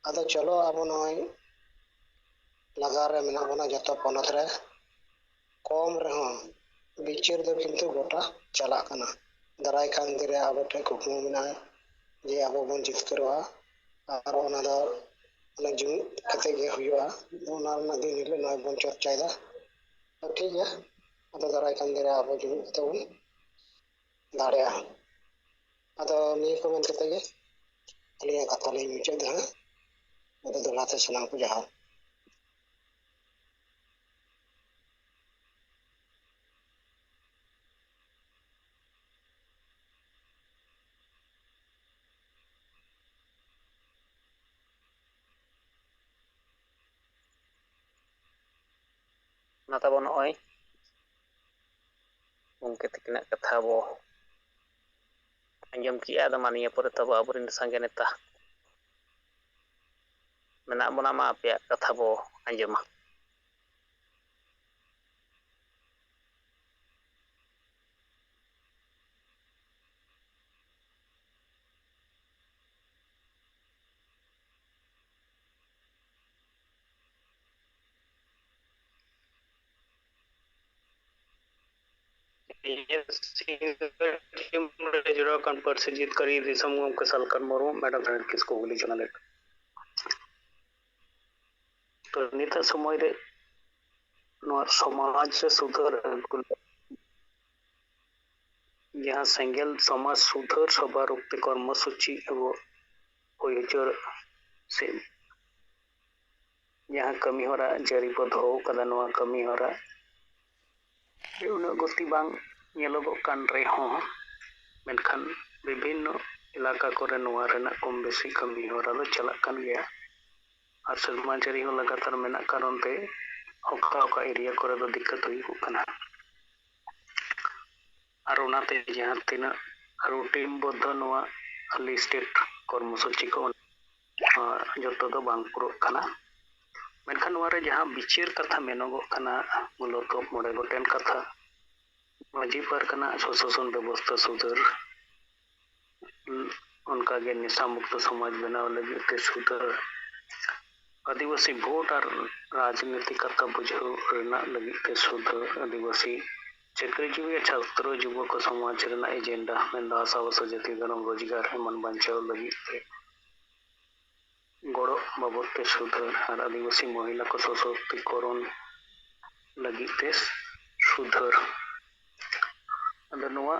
ᱟᱫᱚ ᱪᱚᱞᱚ ᱟᱵᱚ ᱱᱚᱜᱼᱚᱭ ᱞᱟᱜᱟᱣ ᱨᱮ ᱢᱮᱱᱟᱜ ᱵᱚᱱᱟ ᱡᱚᱛᱚ ᱯᱚᱱᱚᱛ ᱨᱮ, ᱠᱚᱢ ᱨᱮᱦᱚᱸ ᱵᱤᱪᱟᱹᱨ ᱫᱚ ᱠᱤᱱᱛᱩ ᱜᱚᱴᱟ ᱪᱟᱞᱟᱜ ᱠᱟᱱᱟ᱾ ᱫᱟᱨᱟᱭ ᱠᱟᱱ ᱫᱤᱱ ᱨᱮ ᱟᱵᱚ ᱴᱷᱮᱱ ᱠᱩᱠᱢᱩ ᱢᱮᱱᱟᱜᱼᱟ ᱡᱮ ᱟᱵᱚ ᱵᱚᱱ ᱡᱤᱛᱠᱟᱹᱨᱚᱜᱼᱟ ᱟᱨ ᱚᱱᱟ ᱫᱚ ᱡᱩᱢᱤᱫ ᱠᱟᱛᱮᱜ ᱜᱮ ᱦᱩᱭᱩᱜᱼᱟ᱾ ᱚᱱᱟ ᱨᱮᱱᱟᱜ ᱫᱤᱱ ᱦᱤᱞᱳᱜ ᱱᱚᱜᱼᱚᱭ ᱵᱚᱱ ᱪᱚᱨᱪᱟᱭᱮᱫᱟ᱾ ᱴᱷᱤᱠ ᱜᱮᱭᱟ, ᱟᱫᱚ ᱫᱟᱨᱟᱭ ᱠᱟᱱ ᱫᱤᱱ ᱨᱮ ᱟᱵᱚ ᱡᱩᱢᱤᱫ ᱠᱟᱛᱮ ᱵᱚᱱ ᱫᱟᱲᱮᱭᱟᱜᱼᱟ᱾ ᱟᱫᱚ ᱱᱤᱭᱟᱹ ᱠᱚ ᱢᱮᱱ ᱠᱟᱛᱮ ᱜᱮ ᱟᱹᱞᱤᱧᱟᱜ ᱠᱟᱛᱷᱟ ᱞᱤᱧ ᱢᱩᱪᱟᱹᱫ ᱫᱟ ᱦᱟᱸᱜ᱾ ᱟᱫᱚ ᱫᱚᱦᱲᱟ ᱛᱮ ᱥᱟᱱᱟᱢ ᱠᱚ ᱡᱚᱦᱟᱨ᱾ ᱚᱱᱟ ᱛᱟᱵᱚ ᱱᱚᱜᱼᱚᱭ ᱜᱚᱢᱠᱮ ᱛᱟᱹᱠᱤᱱᱟᱜ ᱠᱟᱛᱷᱟ ᱵᱚ ᱟᱸᱡᱚᱢ ᱠᱮᱜᱼᱟ᱾ ᱟᱫᱚ ᱢᱟ ᱱᱤᱭᱟᱹ ᱯᱚᱨᱮ ᱛᱟᱵᱚ ᱟᱵᱚᱨᱮᱱ ᱥᱟᱸᱜᱮ ᱱᱮᱛᱟ ᱢᱮᱱᱟᱜ ᱵᱚᱱᱟ, ᱢᱟ ᱟᱯᱮᱭᱟᱜ ᱠᱟᱛᱷᱟ ᱵᱚ ᱟᱸᱡᱚᱢᱟ᱾ ᱡᱩᱲᱟᱹᱣ ᱟᱠᱟᱱ ᱯᱟᱹᱨᱥᱤ ᱡᱤᱛᱠᱟᱹᱨᱤ ᱫᱤᱥᱚᱢ ᱜᱚᱢᱠᱮ ᱥᱟᱞᱠᱷᱟᱱ ᱢᱩᱨᱢᱩ ᱢᱮᱰᱟᱢ ᱥᱟᱦᱮᱵᱽ ᱠᱤᱥᱠᱩ ᱜᱩᱞᱤ ᱪᱟᱱᱟᱞᱮᱴ᱾ ᱛᱚ ᱱᱤᱛᱟᱜ ᱥᱚᱢᱚᱭ ᱨᱮ ᱱᱚᱣᱟ ᱥᱚᱢᱟᱡᱽ ᱨᱮ ᱥᱩᱫᱷᱟᱹᱨ ᱟᱹᱜᱩ ᱡᱟᱦᱟᱸ ᱥᱮᱸᱜᱮᱞ ᱥᱚᱢᱟᱡᱽ ᱥᱩᱫᱷᱟᱹᱨ ᱥᱚᱵᱷᱟ ᱨᱩᱯᱛᱮ ᱠᱚᱨᱢᱚᱥᱩᱪᱤ ᱟᱵᱚ ᱦᱩᱭ ᱦᱚᱪᱚ ᱥᱮ ᱡᱟᱦᱟᱸ ᱠᱟᱹᱢᱤ ᱦᱚᱨᱟ ᱡᱟᱹᱨᱤ ᱵᱚ ᱫᱚᱦᱚ ᱠᱟᱫᱟ, ᱱᱚᱣᱟ ᱠᱟᱹᱢᱤ ᱦᱚᱨᱟ ᱩᱱᱟᱹᱜ ᱜᱚᱛᱤ ᱵᱟᱝ ᱧᱮᱞᱚᱜᱚᱜ ᱠᱟᱱ ᱨᱮᱦᱚᱸ, ᱢᱮᱱᱠᱷᱟᱱ ᱵᱤᱵᱷᱤᱱᱱᱚ ᱮᱞᱟᱠᱟ ᱠᱚᱨᱮ ᱱᱚᱣᱟ ᱨᱮᱱᱟᱜ ᱠᱚᱢ ᱵᱮᱥᱤ ᱠᱟᱹᱢᱤ ᱦᱚᱨᱟ ᱫᱚ ᱪᱟᱞᱟᱜ ᱠᱟᱱ ᱜᱮᱭᱟ᱾ ᱟᱨ ᱥᱮᱨᱢᱟ ᱡᱟᱹᱲᱤ ᱦᱚᱸ ᱞᱟᱜᱟᱛᱟᱨ ᱢᱮᱱᱟᱜ ᱠᱟᱨᱚᱱ ᱛᱮ ᱚᱠᱟ ᱚᱠᱟ ᱮᱨᱤᱭᱟ ᱠᱚᱨᱮ ᱫᱚ ᱫᱤᱠᱠᱟᱛ ᱦᱩᱭᱩᱜ ᱠᱟᱱᱟ᱾ ᱟᱨ ᱚᱱᱟᱛᱮ ᱡᱟᱦᱟᱸ ᱛᱤᱱᱟᱹᱜ ᱨᱩᱴᱤᱱ ᱵᱚᱫᱽᱫᱷᱚ ᱱᱚᱣᱟ ᱞᱤᱥᱴᱮᱰ ᱠᱚᱨᱢᱚᱥᱩᱪᱤ ᱠᱚ ᱡᱚᱛᱚ ᱫᱚ ᱵᱟᱝ ᱯᱩᱨᱟᱹᱜ ᱠᱟᱱᱟ᱾ ᱢᱮᱱᱠᱷᱟᱱ ᱱᱚᱣᱟ ᱨᱮ ᱡᱟᱦᱟᱸ ᱵᱤᱪᱟᱹᱨ ᱠᱟᱛᱷᱟ ᱢᱮᱱᱚᱜᱚᱜ ᱠᱟᱱᱟ, ᱢᱩᱞᱚᱛᱚ 5 ᱜᱚᱴᱮᱱ ᱠᱟᱛᱷᱟ᱾ ᱢᱟᱹᱡᱷᱤ ᱯᱟᱨᱜᱟᱱᱟ ᱥᱚᱼᱥᱟᱥᱚᱱ ᱵᱮᱵᱚᱥᱛᱷᱟ ᱥᱩᱫᱷᱟᱹᱨ, ᱚᱱᱠᱟᱜᱮ ᱱᱮᱥᱟ ᱢᱩᱠᱛᱚ ᱥᱚᱢᱟᱡᱽ ᱵᱮᱱᱟᱣ ᱞᱟᱹᱜᱤᱫ ᱛᱮ ᱥᱩᱫᱷᱟᱹᱨ, ᱟᱹᱫᱤᱵᱟᱹᱥᱤ ᱵᱷᱳᱴ ᱟᱨ ᱨᱟᱡᱽᱱᱤᱛᱤ ᱠᱟᱛᱷᱟ ᱵᱩᱡᱷᱟᱹᱣ ᱨᱮᱱᱟᱜ ᱞᱟᱹᱜᱤᱫ ᱛᱮ ᱥᱩᱫᱷᱟᱹᱨ, ᱟᱹᱫᱤᱵᱟᱹᱥᱤ ᱪᱟᱹᱠᱨᱤᱡᱤᱵᱤ ᱪᱷᱟᱛᱨᱚ ᱡᱩᱵᱚᱠ ᱥᱚᱢᱟᱡᱽ ᱨᱮᱱᱟᱜ ᱮᱡᱮᱱᱰᱟ ᱢᱮᱱᱫᱚ ᱟᱥᱟᱵᱟᱥᱟ ᱡᱟᱹᱛᱤ ᱫᱷᱚᱨᱚᱢ ᱨᱳᱡᱽᱜᱟᱨ ᱮᱢᱟᱱ ᱵᱟᱧᱪᱟᱣ ᱞᱟᱹᱜᱤᱫ ᱛᱮ ᱜᱚᱲᱚ ᱵᱟᱵᱚᱫ ᱛᱮ ᱥᱩᱫᱷᱟᱹᱨ, ᱟᱨ ᱟᱹᱫᱤᱵᱟᱹᱥᱤ ᱢᱚᱦᱤᱞᱟ ᱠᱚ ᱥᱚᱥᱚᱠᱛᱤᱠᱚᱨᱚᱱ ᱞᱟᱹᱜᱤᱫ ᱛᱮ ᱥᱩᱫᱷᱟᱹᱨ᱾ ᱟᱫᱚ ᱱᱚᱣᱟ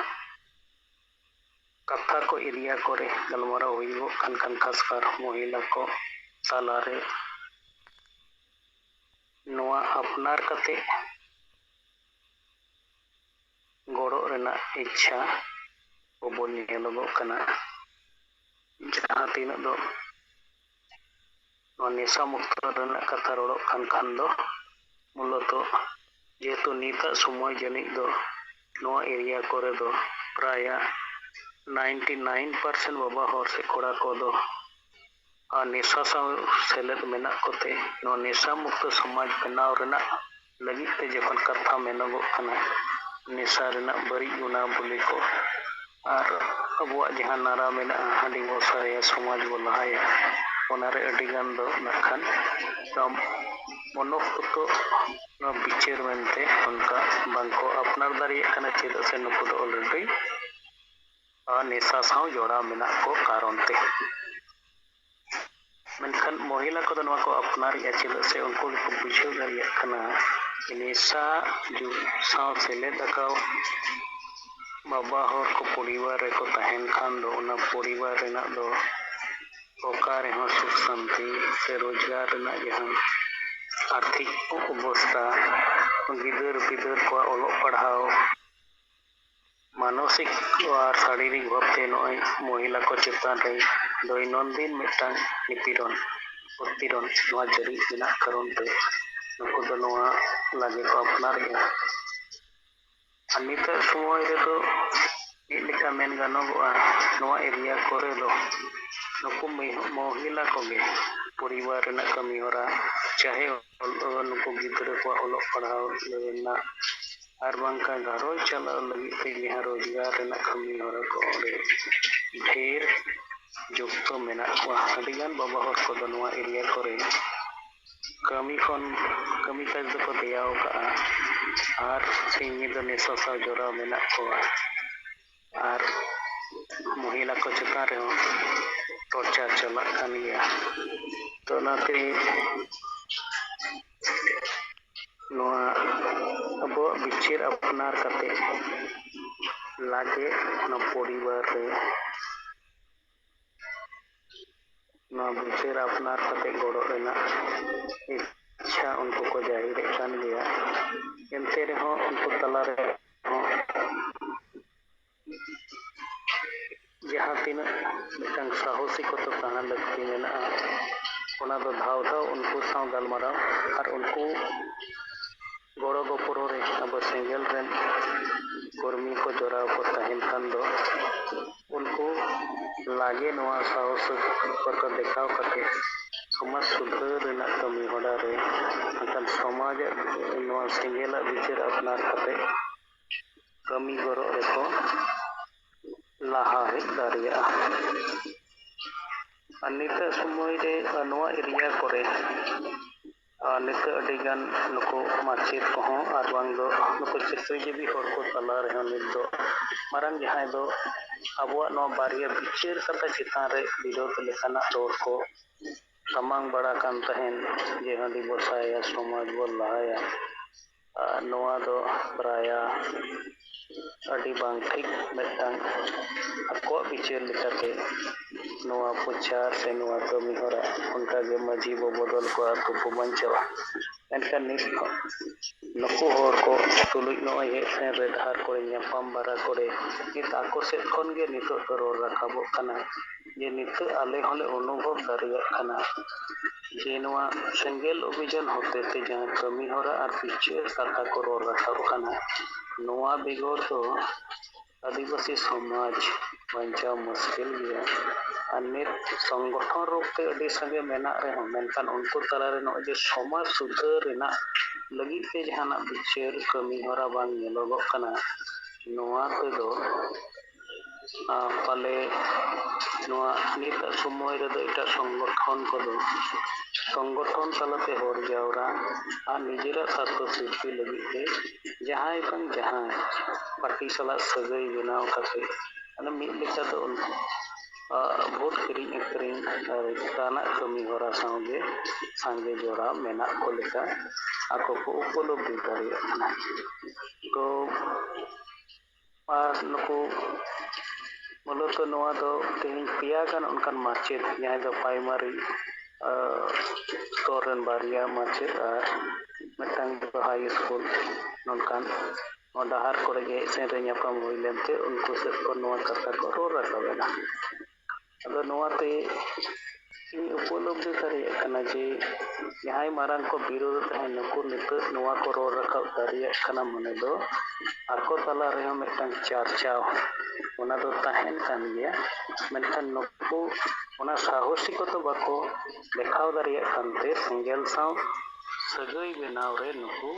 ᱠᱟᱛᱷᱟ ᱠᱚ ᱮᱨᱤᱭᱟ ᱠᱚᱨᱮ ᱜᱟᱞᱢᱟᱨᱟᱣ ᱦᱩᱭᱩᱜᱚᱜ ᱠᱷᱟᱱ ᱠᱷᱟᱥᱠᱟᱨ ᱢᱚᱦᱤᱞᱟ ᱠᱚ ᱛᱟᱞᱟᱨᱮ ᱱᱚᱣᱟ ᱟᱯᱱᱟᱨ ᱠᱟᱛᱮ ᱜᱚᱲᱚ ᱨᱮᱱᱟᱜ ᱤᱪᱪᱷᱟ ᱠᱚᱵᱚᱱ ᱧᱮᱞᱚᱜᱚᱜ ᱠᱟᱱᱟ᱾ ᱡᱟᱦᱟᱸ ᱛᱤᱱᱟᱹᱜ ᱫᱚ ᱱᱚᱣᱟ ᱱᱮᱥᱟ ᱢᱩᱠᱛᱚ ᱨᱮᱱᱟᱜ ᱠᱟᱛᱷᱟ ᱨᱚᱲᱚᱜ ᱠᱟᱱ ᱫᱚ ᱢᱩᱞᱚᱛᱚ ᱡᱮᱦᱮᱛᱩ ᱱᱤᱛᱟᱜ ᱥᱚᱢᱚᱭ ᱡᱟᱹᱱᱤᱡ ᱫᱚ ᱱᱚᱣᱟ ᱮᱨᱤᱭᱟ ᱠᱚᱨᱮ ᱫᱚ ᱯᱨᱟᱭ 99% ᱵᱟᱵᱟ ᱦᱚᱲ ᱥᱮ ᱠᱚᱲᱟ ᱠᱚᱫᱚ ᱟᱨ ᱱᱮᱥᱟ ᱥᱟᱶ ᱥᱮᱞᱮᱫ ᱢᱮᱱᱟᱜ ᱠᱚᱛᱮ ᱱᱚᱣᱟ ᱱᱮᱥᱟ ᱢᱩᱠᱛᱚ ᱥᱚᱢᱟᱡᱽ ᱵᱮᱱᱟᱣ ᱨᱮᱱᱟᱜ ᱞᱟᱹᱜᱤᱫ ᱛᱮ ᱡᱚᱠᱷᱚᱱ ᱠᱟᱛᱷᱟ ᱢᱮᱱᱚᱜᱚᱜ ᱠᱟᱱᱟ, ᱱᱮᱥᱟ ᱨᱮᱱᱟᱜ ᱵᱟᱹᱲᱤᱡ ᱜᱩᱱᱟᱵᱚᱞᱤ ᱠᱚ ᱟᱨ ᱟᱵᱚᱣᱟᱜ ᱡᱟᱦᱟᱸ ᱱᱟᱨᱟ ᱢᱮᱱᱟᱜᱼᱟ, ᱦᱟᱺᱰᱤ ᱵᱚ ᱥᱟᱨᱟᱭᱟ, ᱥᱚᱢᱟᱡᱽ ᱵᱚ ᱞᱟᱦᱟᱭᱟ, ᱚᱱᱟᱨᱮ ᱟᱹᱰᱤ ᱜᱟᱱ ᱫᱚ ᱱᱟᱜᱠᱷᱟᱱ ᱢᱚᱱᱚᱯᱩᱛᱚ ᱱᱚᱣᱟ ᱵᱤᱪᱟᱹᱨ ᱢᱮᱱᱛᱮ ᱚᱱᱠᱟ ᱵᱟᱝᱠᱚ ᱟᱯᱱᱟᱨ ᱫᱟᱲᱮᱭᱟᱜ ᱠᱟᱱᱟ, ᱪᱮᱫᱟᱜ ᱥᱮ ᱱᱩᱠᱩ ᱫᱚ ᱚᱞᱨᱮᱰᱤ ᱱᱮᱥᱟ ᱥᱟᱶ ᱡᱚᱲᱟᱣ ᱢᱮᱱᱟᱜ ᱠᱚ ᱠᱟᱨᱚᱱ ᱛᱮ᱾ ᱢᱮᱱᱠᱷᱟन ᱢᱚᱦᱤᱞᱟ ᱠᱚᱫᱚ ᱱᱚᱣᱟ ᱠᱚ ᱟᱯᱱᱟᱨᱮᱜᱼᱟ, ᱪᱮᱫᱟᱜ ᱥᱮ ᱩᱱᱠᱩ ᱜᱮᱠᱚ ᱵᱩᱡᱷᱟᱹᱣ ᱫᱟᱲᱮᱭᱟᱜ ᱠᱟᱱᱟ ᱱᱮᱥᱟ ᱡᱩᱜᱽ ᱥᱟᱶ ᱥᱮᱞᱮᱫ ᱟᱠᱟᱣ ᱵᱟᱵᱟ ᱦᱚᱲ ᱠᱚ ᱯᱚᱨᱤᱵᱟᱨ ᱨᱮᱠᱚ ᱛᱟᱦᱮᱱ ᱠᱷᱟᱱ ᱫᱚ ᱚᱱᱟ ᱯᱚᱨᱤᱵᱟᱨ ᱨᱮᱱᱟᱜ ᱫᱚ ᱚᱠᱟ ᱨᱮᱦᱚᱸ ᱥᱩᱠ ᱥᱟᱱᱛᱤ ᱥᱮ ᱨᱳᱡᱽᱜᱟᱨ ᱨᱮᱱᱟᱜ ᱡᱟᱦᱟᱸ ᱟᱨᱛᱷᱤᱠ ᱚᱵᱚᱥᱛᱷᱟ, ᱜᱤᱫᱟᱹᱨ ᱯᱤᱫᱟᱹᱨ ᱠᱚᱣᱟᱜ ᱚᱞᱚᱜ ᱯᱟᱲᱦᱟᱣ, ᱢᱟᱱᱚᱥᱤᱠ ᱟᱨ ᱥᱟᱨᱤᱨᱤᱠ ᱵᱷᱟᱵᱛᱮ ᱱᱚᱜᱼᱚᱭ ᱢᱚᱦᱤᱞᱟ ᱠᱚ ᱪᱮᱛᱟᱱ ᱨᱮ ᱫᱳᱭᱱᱚᱱᱫᱤᱱ ᱢᱤᱫᱴᱟᱝ ᱱᱤᱯᱤᱲᱚᱱ ᱩᱛᱯᱤᱲᱚᱱ ᱱᱚᱣᱟ ᱡᱟᱹᱨᱤ ᱢᱮᱱᱟᱜ ᱠᱟᱨᱚᱱ ᱛᱮ ᱱᱩᱠᱩ ᱫᱚ ᱱᱚᱣᱟ ᱞᱟᱹᱜᱤᱫ ᱠᱚ ᱟᱯᱱᱟᱨᱮᱜᱼᱟ᱾ ᱟᱨ ᱱᱤᱛᱚᱜ ᱥᱚᱢᱚᱭ ᱨᱮᱫᱚ ᱢᱤᱫ ᱞᱮᱠᱟ ᱢᱮᱱ ᱜᱟᱱᱚᱜᱚᱜᱼᱟ, ᱱᱚᱣᱟ ᱮᱨᱤᱭᱟ ᱠᱚᱨᱮ ᱫᱚ ᱱᱩᱠᱩ ᱢᱚᱦᱤᱞᱟ ᱠᱚᱜᱮ ᱯᱚᱨᱤᱵᱟᱨ ᱨᱮᱱᱟᱜ ᱠᱟᱹᱢᱤ ᱦᱚᱨᱟ ᱪᱟᱦᱮ ᱱᱩᱠᱩ ᱜᱤᱫᱽᱨᱟᱹ ᱠᱚᱣᱟᱜ ᱚᱞᱚᱜ ᱯᱟᱲᱦᱟᱣ ᱨᱮᱱᱟᱜ ᱟᱨ ᱵᱟᱝᱠᱷᱟᱱ ᱜᱷᱟᱨᱚᱸᱡᱽ ᱪᱟᱞᱟᱣ ᱞᱟᱹᱜᱤᱫ ᱛᱮ ᱡᱟᱦᱟᱸ ᱨᱳᱡᱽᱜᱟᱨ ᱨᱮᱱᱟᱜ ᱠᱟᱹᱢᱤ ᱦᱚᱨᱟ ᱠᱚ ᱚᱸᱰᱮ ᱰᱷᱮᱨ ᱡᱩᱠᱛᱚ ᱢᱮᱱᱟᱜ ᱠᱚᱣᱟ᱾ ᱟᱹᱰᱤᱜᱟᱱ ᱵᱟᱵᱟ ᱦᱚᱲ ᱠᱚᱫᱚ ᱱᱚᱣᱟ ᱮᱨᱤᱭᱟ ᱠᱚᱨᱮ ᱠᱟᱹᱢᱤ ᱠᱟᱡᱽ ᱫᱚᱠᱚ ᱫᱮᱭᱟᱣ ᱠᱟᱜᱼᱟ ᱟᱨ ᱥᱤᱧ ᱧᱤᱫᱟᱹ ᱱᱮᱥᱟ ᱥᱟᱶ ᱡᱚᱲᱟᱣ ᱢᱮᱱᱟᱜ ᱠᱚᱣᱟ ᱟᱨ ᱢᱚᱦᱤᱞᱟ ᱠᱚ ᱪᱮᱛᱟᱱ ᱨᱮᱦᱚᱸ ᱴᱚᱨᱪᱟᱨ ᱪᱟᱞᱟᱜ ᱠᱟᱱ ᱜᱮᱭᱟ᱾ ᱛᱚ ᱚᱱᱟᱛᱮ ᱱᱚᱣᱟ ᱟᱵᱚᱣᱟᱜ ᱵᱤᱪᱟᱹᱨ ᱟᱯᱱᱟᱨ ᱠᱟᱛᱮ ᱞᱟᱜᱮ ᱱᱚᱣᱟ ᱯᱚᱨᱤᱵᱟᱨ ᱨᱮ ᱱᱚᱣᱟ ᱵᱤᱪᱟᱹᱨ ᱟᱯᱱᱟᱨ ᱠᱟᱛᱮ ᱜᱚᱲᱚ ᱨᱮᱱᱟᱜ ᱤᱪᱪᱷᱟ ᱩᱱᱠᱩ ᱠᱚ ᱡᱟᱹᱦᱤᱨᱮᱫ ᱠᱟᱱ ᱜᱮᱭᱟ᱾ ᱮᱱᱛᱮ ᱨᱮᱦᱚᱸ ᱩᱱᱠᱩ ᱛᱟᱞᱟᱨᱮ ᱦᱚᱸ ᱡᱟᱦᱟᱸ ᱛᱤᱱᱟᱹᱜ ᱢᱤᱫᱴᱟᱝ ᱥᱟᱦᱚᱥᱤᱠᱚᱛᱟ ᱛᱟᱦᱮᱸ ᱞᱟᱹᱠᱛᱤ ᱢᱮᱱᱟᱜᱼᱟ, ᱚᱱᱟ ᱫᱚ ᱫᱷᱟᱣ ᱫᱷᱟᱣ ᱩᱱᱠᱩ ᱥᱟᱶ ᱜᱟᱞᱢᱟᱨᱟᱣ ᱟᱨ ᱩᱱᱠᱩ ᱜᱚᱲᱚ ᱜᱚᱯᱚᱲᱚ ᱨᱮ ᱟᱵᱚ ᱥᱮᱸᱜᱮᱞ ᱨᱮᱱ ᱠᱚᱨᱢᱤ ko ᱡᱚᱲᱟᱣ ᱠᱚ ᱛᱟᱦᱮᱱ ᱠᱷᱟᱱ ᱫᱚ ᱩᱱᱠᱩ ᱞᱟᱜᱮ ᱱᱚᱣᱟ ᱥᱟᱦᱚᱥ ᱠᱚ ᱫᱮᱠᱷᱟᱣ ᱠᱟᱛᱮ ᱥᱚᱢᱟᱡᱽ ᱥᱩᱫᱷᱟᱹᱨ ᱨᱮᱱᱟᱜ ᱠᱟᱹᱢᱤ ᱦᱚᱨᱟ ᱨᱮ ᱮᱱᱠᱷᱟᱱ ᱥᱚᱢᱟᱡᱽ ᱱᱚᱣᱟ ᱥᱮᱸᱜᱮᱞᱟᱜ ᱵᱤᱪᱟᱹᱨ ᱟᱯᱱᱟᱨ ᱠᱟᱛᱮ ᱠᱟᱹᱢᱤ ᱜᱚᱨᱚᱜ ᱨᱮᱠᱚ ᱞᱟᱦᱟ ᱦᱮᱡ ᱫᱟᱲᱮᱭᱟᱜᱼᱟ᱾ ᱟᱨ ᱱᱤᱛᱚᱜ ᱥᱚᱢᱚᱭ ᱨᱮ ᱱᱚᱣᱟ ᱮᱨᱤᱭᱟ ᱠᱚᱨᱮ ᱱᱤᱛᱚᱜ ᱟᱹᱰᱤᱜᱟᱱ ᱱᱩᱠᱩ ᱢᱟᱪᱮᱫ ᱠᱚᱦᱚᱸ ᱟᱨ ᱵᱟᱝ ᱫᱚ ᱱᱩᱠᱩ ᱪᱟᱹᱠᱨᱤᱡᱤᱵᱤ ᱦᱚᱲ ᱠᱚ ᱛᱟᱞᱟ ᱨᱮᱦᱚᱸ ᱱᱤᱛ ᱫᱚ ᱢᱟᱨᱟᱝ ᱡᱟᱦᱟᱸᱭ ᱫᱚ ᱟᱵᱚᱣᱟᱜ ᱱᱚᱣᱟ ᱵᱟᱨᱭᱟ ᱵᱤᱪᱟᱹᱨ ᱠᱟᱛᱷᱟ ᱪᱮᱛᱟᱱ ᱨᱮ ᱵᱤᱨᱳধ ᱞᱮᱠᱟᱱᱟᱜ ᱨᱚᱲ ko ᱥᱟᱢᱟᱝ ᱵᱟᱲᱟ ᱠᱟᱱ ᱛᱟᱦᱮᱱ ᱡᱮ ᱦᱟᱺᱰᱤ ᱵᱚᱥᱟᱭᱟ ᱥᱚᱢᱟᱡᱽ ᱵᱚᱱ ᱞᱟᱦᱟᱭᱟ᱾ ᱱᱚᱣᱟ ᱫᱚ ᱯᱨᱟᱭᱟ ᱟᱹᱰᱤ ᱵᱟᱝ ᱴᱷᱤᱠ ᱢᱤᱫᱴᱟᱝ ᱟᱠᱚᱣᱟᱜ ᱵᱤᱪᱟᱹᱨ ᱞᱮᱠᱟᱛᱮ ᱱᱚᱣᱟ ᱯᱨᱚᱪᱟᱨ ᱥᱮ ᱱᱚᱣᱟ ᱠᱟᱹᱢᱤ ᱦᱚᱨᱟ ᱚᱱᱠᱟᱜᱮ ᱢᱟᱹᱡᱷᱤ ᱵᱚ ᱵᱚᱫᱚᱞ ᱠᱚᱣᱟ ᱟᱛᱳ ᱠᱚ ᱵᱟᱧᱪᱟᱣᱟ᱾ ᱮᱱᱠᱷᱟᱱ ᱱᱤᱛ ᱱᱩᱠᱩ ᱦᱚᱲ ᱠᱚ ᱛᱩᱞᱩᱡ ᱱᱚᱜᱼᱚᱭ ᱦᱮᱡ ᱥᱮᱱ ᱨᱮ ᱰᱟᱦᱟᱨ ᱠᱚᱨᱮ ᱧᱟᱯᱟᱢ ᱵᱟᱲᱟ ᱠᱚᱨᱮ ᱱᱤᱛ ᱟᱠᱚ ᱥᱮᱫ ᱠᱷᱚᱱ ᱜᱮ ᱱᱤᱛᱚᱜ ᱫᱚ ᱨᱚᱲ ᱨᱟᱠᱟᱵᱚᱜ ᱠᱟᱱᱟ ᱡᱮ ᱱᱤᱛᱚᱜ ᱟᱞᱮ ᱦᱚᱸᱞᱮ ᱚᱱᱩᱵᱷᱚᱵ ᱫᱟᱲᱮᱭᱟᱜ ᱠᱟᱱᱟ ᱡᱮ ᱱᱚᱣᱟ ᱥᱮᱸᱜᱮᱞ ᱚᱵᱷᱤᱡᱟᱱ ᱦᱚᱛᱮᱛᱮ ᱡᱟᱦᱟᱸ ᱠᱟᱹᱢᱤ ᱦᱚᱨᱟ ᱟᱨ ᱵᱤᱪᱟᱹᱨ ᱠᱟᱛᱷᱟ ᱠᱚ ᱨᱚᱲ ᱨᱟᱠᱟᱵ ᱠᱟᱱᱟ, ᱱᱚᱣᱟ ᱵᱮᱜᱚᱨ ᱫᱚ ᱟᱹᱫᱤᱵᱟᱹᱥᱤ ᱥᱚᱢᱟᱡᱽ ᱵᱟᱧᱪᱟᱣ ᱢᱩᱥᱠᱤᱞ ᱜᱮᱭᱟ᱾ ᱟᱨ ᱱᱤᱛ ᱥᱚᱝᱜᱚᱴᱷᱚᱱ ᱨᱩᱯᱛᱮ ᱟᱹᱰᱤ ᱥᱟᱸᱜᱮ ᱢᱮᱱᱟᱜ ᱨᱮᱦᱚᱸ ᱢᱮᱱᱠᱷᱟᱱ ᱩᱱᱠᱩ ᱛᱟᱞᱟᱨᱮ ᱱᱚᱜᱼᱚᱭ ᱡᱮ ᱥᱚᱢᱟᱡᱽ ᱥᱩᱫᱷᱟᱹᱨ ᱨᱮᱱᱟᱜ ᱞᱟᱹᱜᱤᱫ ᱛᱮ ᱡᱟᱦᱟᱱᱟᱜ ᱵᱤᱪᱟᱹᱨ ᱠᱟᱹᱢᱤ ᱦᱚᱨᱟ ᱵᱟᱝ ᱧᱮᱞᱚᱜᱚᱜ ᱠᱟᱱᱟ, ᱱᱚᱣᱟ ᱛᱮᱫᱚ ᱯᱟᱞᱮ ᱱᱚᱣᱟ ᱱᱤᱛᱟᱜ ᱥᱚᱢᱚᱭ ᱨᱮᱫᱚ ᱮᱴᱟᱜ ᱥᱚᱝᱜᱚᱴᱷᱚᱱ ᱠᱚᱫᱚ ᱥᱚᱝᱜᱚᱴᱷᱚᱱ ᱛᱟᱞᱟᱛᱮ ᱦᱚᱲ ᱡᱟᱣᱨᱟ ᱟᱨ ᱱᱤᱡᱮᱨᱟᱜ ᱥᱟᱨᱛᱷᱚ ᱥᱤᱫᱽᱫᱷᱤ ᱞᱟᱹᱜᱤᱫ ᱛᱮ ᱡᱟᱦᱟᱸᱭ ᱵᱟᱝ ᱡᱟᱦᱟᱸᱭ ᱯᱟর্টি ᱥᱟᱞᱟᱜ ᱥᱟᱹᱜᱟᱹᱭ ᱵᱮᱱᱟᱣ ᱠᱟᱛᱮ ᱢᱤᱫ ᱞᱮᱠᱟ ᱫᱚ ᱩᱱᱠᱩ ᱵᱷᱳᱴ ᱠᱤᱨᱤᱧ ᱟᱹᱠᱷᱨᱤᱧ ᱚᱱᱠᱟᱱᱟᱜ ᱠᱟᱹᱢᱤ ᱦᱚᱨᱟ ᱥᱟᱶᱜᱮ ᱥᱟᱸᱜᱮ ᱡᱚᱲᱟᱣ ᱢᱮᱱᱟᱜ ᱠᱚ ᱞᱮᱠᱟ ᱟᱠᱚ ᱠᱚ ᱩᱯᱚᱞᱚᱵᱽᱫᱷᱤ ᱫᱟᱲᱮᱭᱟᱜ ᱠᱟᱱᱟ᱾ ᱛᱚ ᱟᱨ ᱱᱩᱠᱩ ᱢᱩᱞᱚᱛᱚ ᱱᱚᱣᱟ ᱫᱚ ᱛᱮᱦᱮᱧ ᱯᱮᱭᱟ ᱜᱟᱱ ᱚᱱᱠᱟᱱ ᱢᱟᱪᱮᱫ ᱡᱟᱦᱟᱸᱭ ᱫᱚ ᱯᱨᱟᱭᱢᱟᱨᱤ ᱥᱛᱚᱨ ᱨᱮᱱ ᱵᱟᱨᱭᱟ ᱢᱟᱪᱮᱫ ᱟᱨ ᱢᱤᱫᱴᱟᱝ ᱫᱚ ᱦᱟই ᱥᱠᱩᱞ ᱱᱚᱝᱠᱟᱱ ᱰᱟᱦᱟᱨ ᱠᱚᱨᱮ ᱜᱮ ᱦᱮᱡ ᱥᱮᱱ ᱨᱮ ᱧᱟᱯᱟᱢ ᱦᱩᱭ ᱞᱮᱱᱛᱮ ᱩᱱᱠᱩ ᱥᱮᱫ ᱠᱷᱚᱱ ᱱᱚᱣᱟ ᱠᱟᱛᱷᱟ ᱠᱚ ᱨᱚᱲ ᱨᱟᱠᱟᱵᱮᱱᱟ᱾ ᱟᱫᱚ ᱱᱚᱣᱟᱛᱮ ᱤᱧ ᱩᱯᱚᱞᱚᱵᱽᱫᱷᱤ ᱫᱟᱲᱮᱭᱟᱜ ᱠᱟᱱᱟ ᱡᱮ ᱡᱟᱦᱟᱸᱭ ᱢᱟᱨᱟᱝ ᱠᱚ ᱵᱤᱨᱳᱫ ᱛᱟᱦᱮᱸ ᱱᱩᱠᱩ ᱱᱤᱛᱚᱜ ᱱᱚᱣᱟ ᱠᱚ ᱨᱚᱲ ᱨᱟᱠᱟᱵ ᱫᱟᱲᱮᱭᱟᱜ ᱠᱟᱱᱟ ᱢᱟᱱᱮ ᱫᱚ ᱟᱠᱚ ᱛᱟᱞᱟ ᱨᱮᱦᱚᱸ ᱢᱤᱫᱴᱟᱝ ᱪᱟᱨᱪᱟᱣ ᱚᱱᱟ ᱫᱚ ᱛᱟᱦᱮᱱ ᱠᱟᱱ ᱜᱮᱭᱟ᱾ ᱢᱮᱱᱠᱷᱟन ᱱᱩᱠᱩ ᱚᱱᱟ ᱥᱟᱦᱚᱥᱤᱠᱚᱛᱟ ᱵᱟᱠᱚ ᱫᱮᱠᱷᱟᱣ ᱫᱟᱲᱮᱭᱟᱜ ᱠᱟᱱᱛᱮ ᱥᱮᱸᱜᱮᱞ ᱥᱟᱶ ᱥᱟᱹᱜᱟᱹᱭ ᱵᱮᱱᱟᱣ ᱨᱮ ᱱᱩᱠᱩ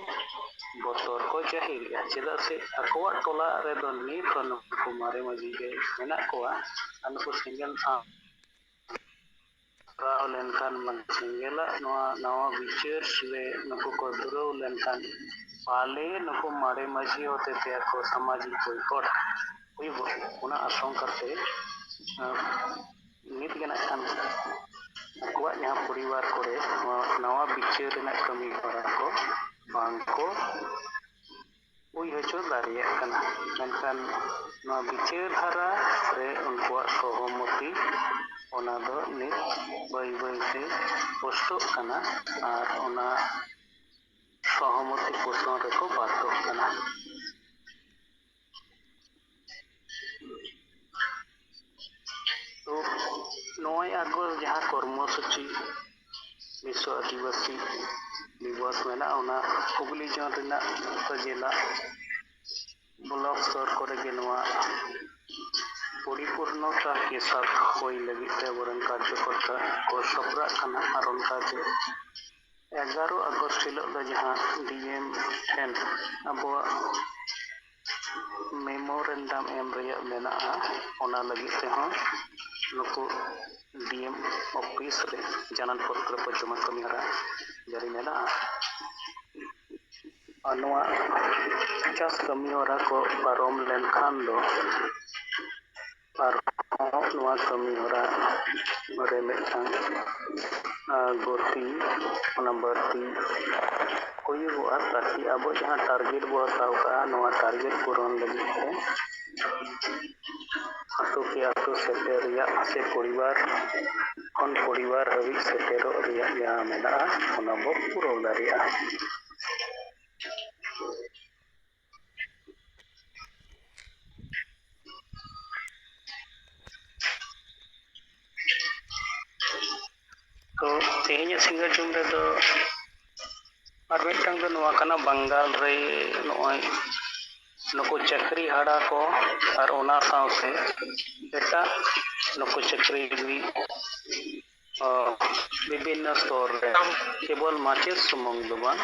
ᱵᱚᱛᱚᱨ ko ᱡᱟᱹᱦᱤᱨᱮᱜᱼᱟ᱾ ᱪᱮᱫᱟᱜ ᱥᱮ ᱟᱠᱚᱣᱟᱜ ᱴᱚᱞᱟ ᱨᱮᱫᱚ ᱱᱤᱛ ᱦᱚᱸ ᱱᱩᱠᱩ ᱢᱟᱨᱮ ᱢᱟᱺᱡᱷᱤ ᱜᱮ ᱢᱮᱱᱟᱜ ᱠᱚᱣᱟ ᱟᱨ ᱱᱩᱠᱩ ᱥᱮᱸᱜᱮᱞ ᱥᱟᱶ ᱯᱟᱲᱟᱣ ᱞᱮᱱᱠᱷᱟᱱ ᱥᱮᱸᱜᱮᱞᱟᱜ ᱱᱚᱣᱟ ᱱᱟᱣᱟ ᱵᱤᱪᱟᱹᱨ ᱨᱮ ᱱᱩᱠᱩ ᱠᱚ ᱫᱷᱩᱨᱟᱹᱣ ᱞᱮᱱᱠᱷᱟᱱ ᱯᱟᱞᱮ ᱱᱩᱠᱩ ᱢᱟᱨᱮ ᱢᱟᱺᱡᱷᱤ ᱦᱚᱛᱮᱛᱮ ᱟᱠᱚ ᱥᱟᱢᱟᱡᱤᱠ ᱵᱚᱭᱠᱚᱴ ᱦᱩᱭᱩᱜ ᱚᱱᱟ ᱟᱥᱚᱝᱠᱟ ᱛᱮ ᱱᱤᱛ ᱜᱮ ᱱᱟᱜ ᱠᱷᱟᱱ ᱟᱠᱚᱣᱟᱜ ᱡᱟᱦᱟᱸ ᱯᱚᱨᱤᱵᱟᱨ ᱠᱚᱨᱮ ᱱᱟᱣᱟ ᱵᱤᱪᱟᱹᱨ ᱨᱮᱱᱟᱜ ᱠᱟᱹᱢᱤ ᱦᱚᱨᱟ ko ᱵᱟᱝ ko ᱦᱩᱭ ᱦᱚᱪᱚ ᱫᱟᱲᱮᱭᱟᱜ ᱠᱟᱱᱟ᱾ ᱢᱮᱱᱠᱷᱟᱱ ᱱᱚᱣᱟ ᱵᱤᱪᱟᱹᱨ ধারা ᱨᱮ ᱩᱱᱠᱩᱣᱟᱜ ᱥᱚᱦᱚᱢᱚᱛᱤ ᱚᱱᱟ ᱫᱚ ᱱᱤᱛ ᱵᱟᱹᱭ ᱵᱟᱹᱭᱛᱮ ᱯᱩᱥᱴᱚᱜ ᱠᱟᱱᱟ ᱟᱨ ᱚᱱᱟ ᱥᱚᱦᱚᱢᱚᱛᱤ ᱯᱳষণ ᱨᱮᱠᱚ ᱵᱟᱫᱽᱫᱷᱚᱜ ᱠᱟᱱᱟ᱾ ᱛᱚ 9 আগস্ট ᱡᱟᱦᱟᱸ ᱠᱚᱨᱢᱚᱥূᱪᱤ ᱵᱤᱥᱥᱚ ᱟᱹᱫᱤᱵᱟᱹᱥᱤ দিবস ᱢᱮᱱᱟᱜᱼᱟ ᱚᱱᱟ ᱦᱩᱜᱽᱞᱤ ᱡᱚᱱ ᱨᱮᱱᱟᱜ ᱡᱮᱞᱟ ᱵᱞᱚᱠ ᱥᱛᱚᱨ ᱠᱚᱨᱮ ᱜᱮ ᱱᱚᱣᱟ ᱯᱚᱨᱤᱯূᱨণᱚᱛᱟ কে সাথ হই ᱞᱟᱹᱜᱤᱫ ᱛᱮ ᱟᱵᱚᱨᱮᱱ ᱠᱟᱨᱡᱚᱠᱚᱨᱛᱟ ᱠᱚ ᱥᱟᱯᱲᱟᱜ ᱠᱟᱱᱟ ᱟᱨ ᱚᱱᱠᱟᱜᱮ 11 আগস্ট ᱦᱤᱞᱳᱜ ᱫᱚ ᱡᱟᱦᱟᱸ ᱰᱤএᱢ ᱴᱷᱮᱱ ᱟᱵᱚᱣᱟᱜ ᱢᱮᱢᱳᱨᱮᱱᱰᱟᱢ ᱮᱢ ᱨᱮᱭᱟᱜ ᱢᱮᱱᱟᱜᱼᱟ ᱚᱱᱟ ᱞᱟᱹᱜᱤᱫ ᱛᱮᱦᱚᱸ ᱱᱩᱠᱩ ᱰᱤএᱢ ᱚᱯᱷᱤᱥ ᱨᱮ ᱡᱟᱱᱟᱱ ᱯᱚᱛᱨᱚ ᱠᱚ ᱡᱚᱢᱟ ᱠᱟᱹᱢᱤᱦᱚᱨᱟ ᱡᱟᱹᱨᱤ ᱢᱮᱱᱟᱜᱼᱟ ᱟᱨ ᱱᱚᱣᱟ ᱪᱟᱥ ᱠᱟᱹᱢᱤᱦᱚᱨᱟ ᱠᱚ ᱯᱟᱨᱚᱢ ᱞᱮᱱᱠᱷᱟᱱ ᱫᱚ ᱟᱨᱦᱚᱸ ᱱᱚᱣᱟ ᱠᱟᱹᱢᱤᱦᱚᱨᱟ ᱨᱮ ᱢᱤᱫᱴᱟᱝ ᱜᱚᱛᱤ ᱚᱱᱟ ᱵᱟᱹᱲᱛᱤ ᱦᱩᱭᱩᱜᱚᱜᱼᱟ ᱛᱟᱠᱤ ᱟᱵᱚ ᱡᱟᱦᱟᱸ ᱴᱟᱨᱜᱮᱴ ᱵᱚ ᱦᱟᱛᱟᱣ ᱠᱟᱜᱼᱟ ᱱᱚᱣᱟ ᱴᱟᱨᱜᱮᱴ ᱯᱩᱨᱚᱱ ᱞᱟᱹᱜᱤᱫ ᱛᱮ ᱟᱛᱳ ᱠᱮ ᱟᱛᱳ ᱥᱮᱴᱮᱨ ᱨᱮᱭᱟᱜ ᱥᱮ ᱯᱚᱨᱤᱵᱟᱨ ᱠᱷᱚᱱ ᱯᱚᱨᱤᱵᱟᱨ ᱦᱟᱹᱵᱤᱡ ᱥᱮᱴᱮᱨᱚᱜ ᱨᱮᱭᱟᱜ ᱡᱟᱦᱟᱸ ᱢᱮᱱᱟᱜᱼᱟ ᱚᱱᱟ ᱵᱚ ᱯᱩᱨᱟᱹᱣ ᱫᱟᱲᱮᱭᱟᱜᱼᱟ ᱛᱚ ᱛᱮᱦᱮᱧᱟᱜ ᱥᱤᱸᱜᱟᱹᱲ ᱡᱚᱢ ᱨᱮᱫᱚ ᱟᱨ ᱢᱤᱫᱴᱟᱝ ᱫᱚ ᱱᱚᱣᱟ ᱠᱟᱱᱟ ᱵᱟᱝᱜᱟᱞ ᱨᱮ ᱱᱚᱜᱼᱚᱭ ᱱᱩᱠᱩ ᱪᱟᱹᱠᱨᱤ ᱦᱟᱨᱟ ᱠᱚ ᱟᱨ ᱚᱱᱟ ᱥᱟᱶᱛᱮ ᱮᱴᱟᱜ ᱱᱩᱠᱩ ᱪᱟᱹᱠᱨᱤᱡᱤᱵᱤ ᱵᱤᱵᱷᱤᱱᱱᱚ স্তᱚᱨ ᱨᱮ ᱠᱮᱵᱚᱞ ᱢᱟᱪᱮᱫ ᱥᱩᱢᱩᱝ ᱫᱚ ᱵᱟᱝ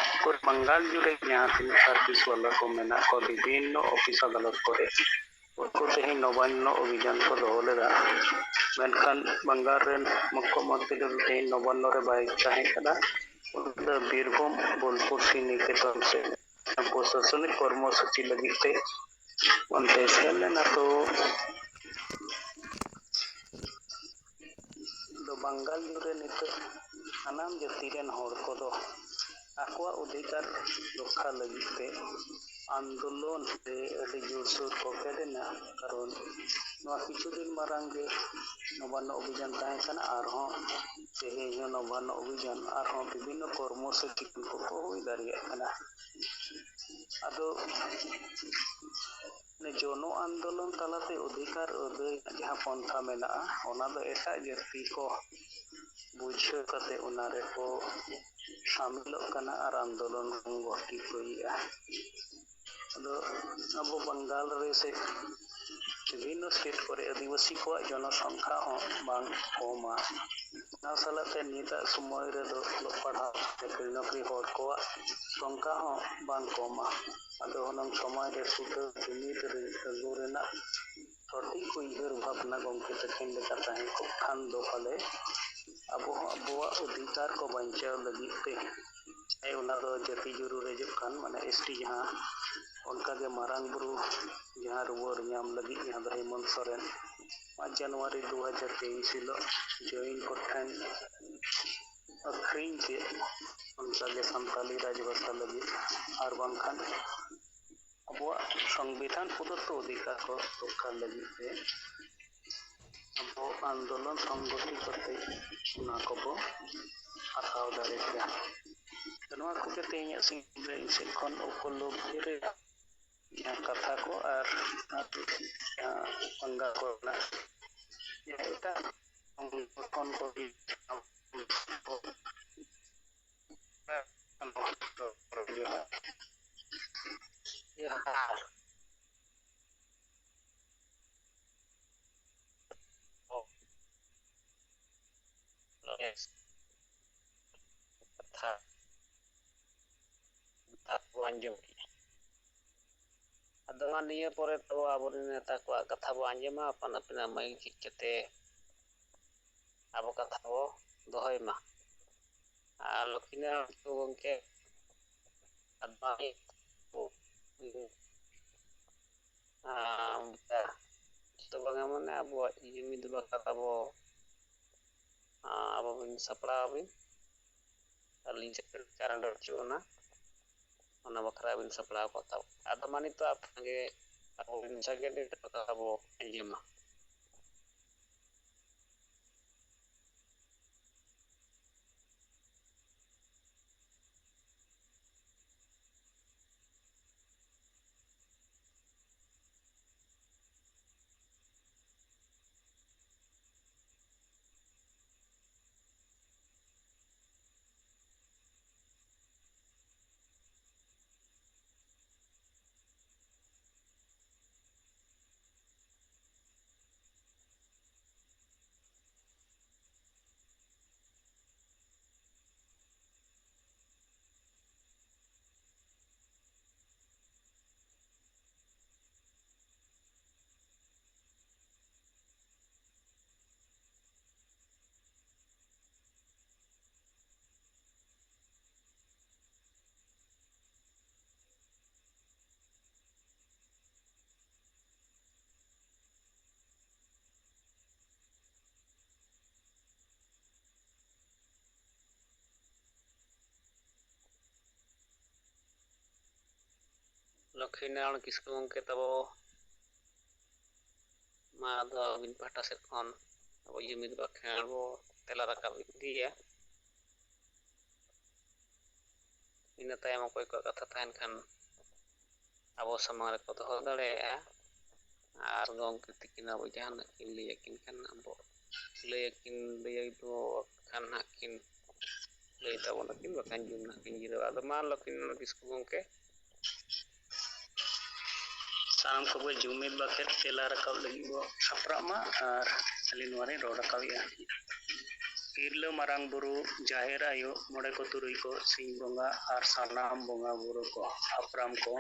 ᱵᱟᱝᱜᱟᱞ ᱡᱩᱲᱮ ᱡᱟᱦᱟᱸ ᱛᱤᱱᱟᱹᱜ ᱥᱟᱨভিᱥ ᱵᱟᱞᱟ ᱠᱚ ᱢᱮᱱᱟᱜ ᱠᱚᱣᱟ ᱵᱤᱵᱷᱤᱱᱱᱚ ᱚᱯᱷᱤᱥ ᱟᱫᱟᱞᱚᱛ ᱠᱚᱨᱮ ᱩᱱᱠᱩ ᱛᱮᱦᱮᱧ ᱱᱚᱵᱟᱱᱱᱚ ᱚᱵᱷᱤᱡᱟᱱ ko ᱫᱚᱦᱚ ᱞᱮᱫᱟ ᱢᱮᱱᱠᱷᱟᱱ ᱵᱟᱝᱜᱟᱞ ᱨᱮᱱ ᱢᱩᱠᱷᱚᱢᱚᱱᱛᱨᱤ ᱫᱚ ᱛᱮᱦᱮᱧ ᱱᱚᱵᱟᱱᱱᱚ ᱨᱮ ᱵᱟᱭ ᱛᱟᱦᱮᱸ ᱠᱟᱱᱟ ᱩᱱᱤ ᱫᱚ ᱵᱤᱨᱵᱷᱩᱢ ᱵᱳᱞᱯᱩᱨ ᱥᱨᱤᱱᱤᱠᱮᱛᱚᱱ ᱥᱮ ᱯᱨᱚᱥᱟᱥᱚᱱᱤক ᱠᱚᱨᱢᱚᱥূᱪᱤ ᱞᱟᱹᱜᱤᱫ ᱛᱮ ᱚᱱᱛᱮ ᱥᱮᱱ ᱞᱮᱱᱟ ᱛᱚ ᱵᱟᱝᱜᱟᱞ ᱨᱮ ᱱᱤᱛᱚᱜ ᱥᱟᱱᱟᱢ ᱡᱟᱹᱛᱤ ᱨᱮᱱ ᱦᱚᱲ ᱠᱚᱫᱚ ᱟᱠᱚᱣᱟᱜ ᱚᱫᱷᱤᱠᱟᱨ ᱨᱚᱠᱠᱷᱟ ᱞᱟᱹᱜᱤᱫ ᱛᱮ ᱟᱱᱫᱳᱞᱚᱱ ᱥᱮ ᱟᱹᱰᱤ ᱡᱳᱨᱥᱳᱨ ᱠᱚ ᱯᱷᱮᱰᱮᱱᱟ ᱠᱟᱨᱚᱱ ᱱᱚᱣᱟ ᱠᱤᱪᱷᱩ ᱫᱤᱱ ᱢᱟᱲᱟᱝ ᱜᱮ ᱱᱚᱵᱟᱱᱱᱚ ᱚᱵᱷᱤᱡᱟᱱ ᱛᱟᱦᱮᱸ ᱠᱟᱱᱟ ᱟᱨᱦᱚᱸ ᱛᱮᱦᱮᱧ ᱦᱚᱸ ᱱᱚᱵᱟᱱᱱᱚ ᱚᱵᱷᱤᱡᱟᱱ ᱟᱨᱦᱚᱸ ᱵᱤᱵᱷᱤᱱᱱᱚ ᱠᱚᱨᱢᱚᱥᱩᱪᱤ ᱠᱚ ᱦᱩᱭ ᱫᱟᱲᱮᱭᱟᱜ ᱠᱟᱱᱟ ᱟᱫᱚ ᱡᱚᱱᱚ ᱟᱱᱫᱳᱞᱚᱱ ᱛᱟᱞᱟᱛᱮ ᱚᱫᱷᱤᱠᱟর ᱟᱹᱫᱟᱹᱭ ᱡᱟᱦᱟᱸ ᱯᱚᱱᱛᱷᱟ ᱢᱮᱱᱟᱜᱼᱟ ᱚᱱᱟ ᱫᱚ ᱮᱴᱟᱜ ᱡᱟᱹᱛᱤ ᱠᱚ ᱵᱩᱡᱷᱟᱹᱣ ᱠᱟᱛᱮ ᱚᱱᱟ ᱨᱮᱠᱚ ᱥᱟᱢᱤᱞᱚᱜ ᱠᱟᱱᱟ ᱟᱨ ᱟᱱᱫᱳᱞᱚᱱ ᱜᱚᱴᱤ ᱦᱩᱭᱮᱜᱼᱟ ᱟᱫᱚ ᱟᱵᱚ ᱵᱟᱝᱜᱟᱞ ᱨᱮ ᱥᱮ ᱵᱤᱵᱷᱤᱱᱱᱚ ᱥᱴᱮᱴ ᱠᱚᱨᱮ ᱟᱹᱫᱤᱵᱟᱹᱥᱤ ᱠᱚᱣᱟᱜ ᱡᱚᱱᱚᱥᱚᱝᱠᱷᱟ ᱦᱚᱸ ᱵᱟᱝ ᱠᱚᱢᱟ ᱚᱱᱟ ᱥᱟᱞᱟᱜ ᱛᱮ ᱱᱤᱛᱟᱜ ᱥᱚᱢᱚᱭ ᱨᱮᱫᱚ ᱚᱞᱚᱜ ᱯᱟᱲᱦᱟᱣ ᱪᱟᱹᱠᱨᱤ ᱱᱚᱠᱨᱤ ᱦᱚᱲ ᱠᱚᱣᱟᱜ ᱥᱚᱝᱠᱷᱟ ᱦᱚᱸ ᱵᱟᱝ ᱠᱚᱢᱟ ᱟᱫᱚ ᱦᱩᱱᱟᱹᱝ ᱥᱚᱢᱟᱡᱽ ᱨᱮ ᱥᱩᱫᱷᱟᱹᱨ ᱡᱩᱢᱤᱫ ᱨᱮ ᱟᱹᱜᱩ ᱨᱮᱱᱟᱜ ᱥᱚᱴᱷᱤᱠ ᱩᱭᱦᱟᱹᱨ ᱵᱷᱟᱵᱽᱱᱟ ᱜᱚᱢᱠᱮ ᱛᱟᱹᱠᱤᱱ ᱞᱮᱠᱟ ᱛᱟᱦᱮᱸ ᱠᱚᱜ ᱠᱷᱟᱱ ᱫᱚ ᱯᱟᱞᱮ ᱟᱵᱚ ᱦᱚᱸ ᱟᱵᱚᱣᱟᱜ ᱚᱫᱷᱤᱠᱟᱨ ᱠᱚ ᱵᱟᱧᱪᱟᱣ ᱞᱟᱹᱜᱤᱫ ᱛᱮ ᱚᱱᱟ ᱫᱚ ᱡᱟᱹᱛᱤ ᱡᱩᱨᱩ ᱨᱮ ᱦᱤᱡᱩᱜ ᱠᱟᱱ ᱢᱟᱱᱮ ᱮᱥᱴᱤ ᱡᱟᱦᱟᱸ ᱚᱱᱠᱟᱜᱮ ᱢᱟᱨᱟᱝ ᱵᱩᱨᱩ ᱡᱟᱦᱟᱸ ᱨᱩᱣᱟᱹᱲ ᱧᱟᱢ ᱞᱟᱹᱜᱤᱫ ᱡᱟᱦᱟᱸ ᱫᱚ ᱦᱮᱢᱚᱱᱛ ᱥᱚᱨᱮᱱ 5 ᱡᱟᱱᱩᱣᱟᱨᱤ 2023 ᱦᱤᱞᱳᱜ ᱡᱚᱭᱤᱱ ᱠᱚᱴᱷᱮᱱ ᱟᱹᱠᱷᱨᱤᱧ ᱠᱮᱫ ᱚᱱᱠᱟᱜᱮ ᱥᱟᱱᱛᱟᱞᱤ ᱨᱟᱡᱽᱵᱷᱟᱥᱟ ᱞᱟᱹᱜᱤᱫ ᱟᱨ ᱵᱟᱝᱠᱷᱟᱱ ᱟᱵᱚᱣᱟᱜ ᱥᱚᱝᱵᱤᱫᱷᱟᱱ ᱯᱨᱚᱫᱚᱛᱛᱚ ᱚᱫᱷᱤᱠᱟর ᱠᱚ ᱨᱚᱠᱠᱷᱟ ᱞᱟᱹᱜᱤᱫ ᱛᱮ ᱟᱵᱚ আন্দোলন সংগঠিত করতে ᱚᱱᱟ ᱠᱚᱵᱚ ᱦᱟᱛᱟᱣ ᱫᱟᱲᱮ ᱠᱮᱭᱟ ᱱᱚᱣᱟ ᱠᱚᱜᱮ ᱛᱮᱦᱮᱧᱟᱜ ᱥᱤᱸᱜᱟᱹᱲ ᱤᱧ ᱥᱮᱫ ᱠᱷᱚᱱ ᱩᱯᱚᱞᱚᱵᱽᱫᱷᱤ ᱨᱮ ᱡᱟᱦᱟᱸ ᱠᱟᱛᱷᱟ ᱠᱚ ᱟᱨ ᱡᱟᱦᱟᱸ ᱯᱟᱸᱜᱟ ᱠᱚᱨᱮᱱᱟᱜ ᱮᱴᱟᱜ ᱠᱷᱚᱱ ᱠᱚ ᱡᱚᱦᱟᱨ ᱠᱟᱛᱷᱟ ᱵᱚ ᱟᱸᱡᱚᱢ ᱠᱮᱜᱼᱟ ᱟᱫᱚ ᱱᱤᱭᱟᱹ ᱯᱚᱨᱮ ᱫᱚ ᱟᱵᱚᱨᱮᱱ ᱱᱮᱛᱟ ᱠᱚᱣᱟᱜ ᱠᱟᱛᱷᱟ ᱵᱚ ᱟᱸᱡᱚᱢᱟ ᱟᱯᱟᱱ ᱟᱹᱯᱤᱱᱟᱜ ᱢᱟᱹᱭᱤᱠ ᱡᱷᱤᱡ ᱠᱟᱛᱮ ᱟᱵᱚ ᱠᱟᱛᱷᱟ ᱵᱚ ᱫᱚᱦᱚᱭ ᱢᱟ ᱟᱨ ᱞᱚᱠᱠᱷᱤᱱᱟᱨᱟᱭᱚᱱ ᱜᱚᱢᱠᱮ ᱡᱚᱛᱚ ᱵᱟᱝᱟ ᱢᱟᱱᱮ ᱟᱵᱚᱣᱟᱜ ᱡᱩᱢᱤᱫ ᱵᱟᱠᱷᱨᱟ ᱵᱚ ᱟᱵᱚ ᱵᱤᱱ ᱥᱟᱯᱲᱟᱣ ᱟᱵᱤᱱ ᱟᱹᱞᱤᱧ ᱥᱮᱫ ᱠᱟᱨᱮᱱᱴ ᱚᱪᱚᱜ ᱚᱱᱟ ᱵᱟᱠᱷᱨᱟ ᱵᱤᱱ ᱥᱟᱯᱲᱟᱣ ᱠᱚᱜ ᱛᱟᱵᱚ ᱟᱫᱚ ᱢᱟ ᱱᱤᱛᱚᱜ ᱟᱯᱮᱜᱮ ᱟᱵᱚ ᱵᱤᱱ ᱥᱟᱸᱜᱮ ᱠᱟᱛᱷᱟ ᱵᱚ ᱟᱸᱡᱚᱢᱟ ᱞᱚᱠᱠᱷᱤᱱᱟᱨᱟᱭᱚᱱ ᱠᱤᱥᱠᱩ ᱜᱚᱢᱠᱮ ᱛᱟᱵᱚ ᱢᱟ ᱟᱫᱚ ᱟᱹᱵᱤᱱ ᱯᱟᱦᱴᱟ ᱥᱮᱫ ᱠᱷᱚᱱ ᱟᱵᱚ ᱡᱩᱢᱤᱫ ᱵᱟᱠᱷᱮᱬ ᱵᱚ ᱛᱮᱞᱟ ᱨᱟᱠᱟᱵ ᱤᱫᱤᱭᱟ᱾ ᱤᱱᱟᱹ ᱛᱟᱭᱚᱢ ᱚᱠᱚᱭ ᱠᱚᱣᱟᱜ ᱠᱟᱛᱷᱟ ᱛᱟᱦᱮᱱ ᱠᱷᱟᱱ ᱟᱵᱚ ᱥᱟᱢᱟᱝ ᱨᱮᱠᱚ ᱫᱚᱦᱚ ᱫᱟᱲᱮᱭᱟᱜᱼᱟ, ᱟᱨ ᱜᱚᱢᱠᱮ ᱛᱤᱠᱤᱱ ᱟᱵᱚ ᱡᱟᱦᱟᱱᱟᱜ ᱠᱤᱱ ᱞᱟᱹᱭ ᱟᱹᱠᱤᱱ ᱠᱷᱟᱱ ᱟᱵᱚ ᱞᱟᱹᱭ ᱫᱚ ᱠᱷᱟᱱ ᱦᱟᱸᱜ ᱠᱤᱱ ᱞᱟᱹᱭ ᱛᱟᱵᱚᱱᱟᱠᱤᱱ, ᱵᱟᱠᱷᱟᱱ ᱡᱩᱢ ᱱᱟᱜ ᱠᱤᱱ ᱡᱤᱨᱟᱹᱣᱟ᱾ ᱟᱫᱚ ᱢᱟ ᱞᱚᱠᱠᱷᱤᱱᱟᱨᱟᱭᱚᱱ ᱠᱤᱥᱠᱩ ᱜᱚᱢᱠᱮ ᱥᱟᱱᱟᱢ ᱠᱚᱜᱮ ᱡᱩᱢᱤᱫ ᱵᱟᱠᱷᱮᱲ ᱛᱮᱞᱟ ᱨᱟᱠᱟᱵ ᱞᱟᱹᱜᱤᱫ ᱵᱚ ᱥᱟᱯᱲᱟᱜ ᱢᱟ, ᱟᱨ ᱟᱹᱞᱤᱧ ᱱᱚᱣᱟᱨᱤᱧ ᱨᱚᱲ ᱨᱟᱠᱟᱵᱮᱜᱼᱟ᱾ ᱛᱤᱨᱞᱟᱹ ᱢᱟᱨᱟᱝ ᱵᱩᱨᱩ, ᱡᱟᱦᱮᱨ ᱟᱭᱳ, ᱢᱚᱬᱮ ᱠᱚ ᱛᱩᱨᱩᱭ ᱠᱚ, ᱥᱤᱧ ᱵᱚᱸᱜᱟ ᱟᱨ ᱥᱟᱱᱟᱢ ᱵᱚᱸᱜᱟ ᱵᱩᱨᱩ ᱠᱚ, ᱦᱟᱯᱲᱟᱢ ᱠᱚ,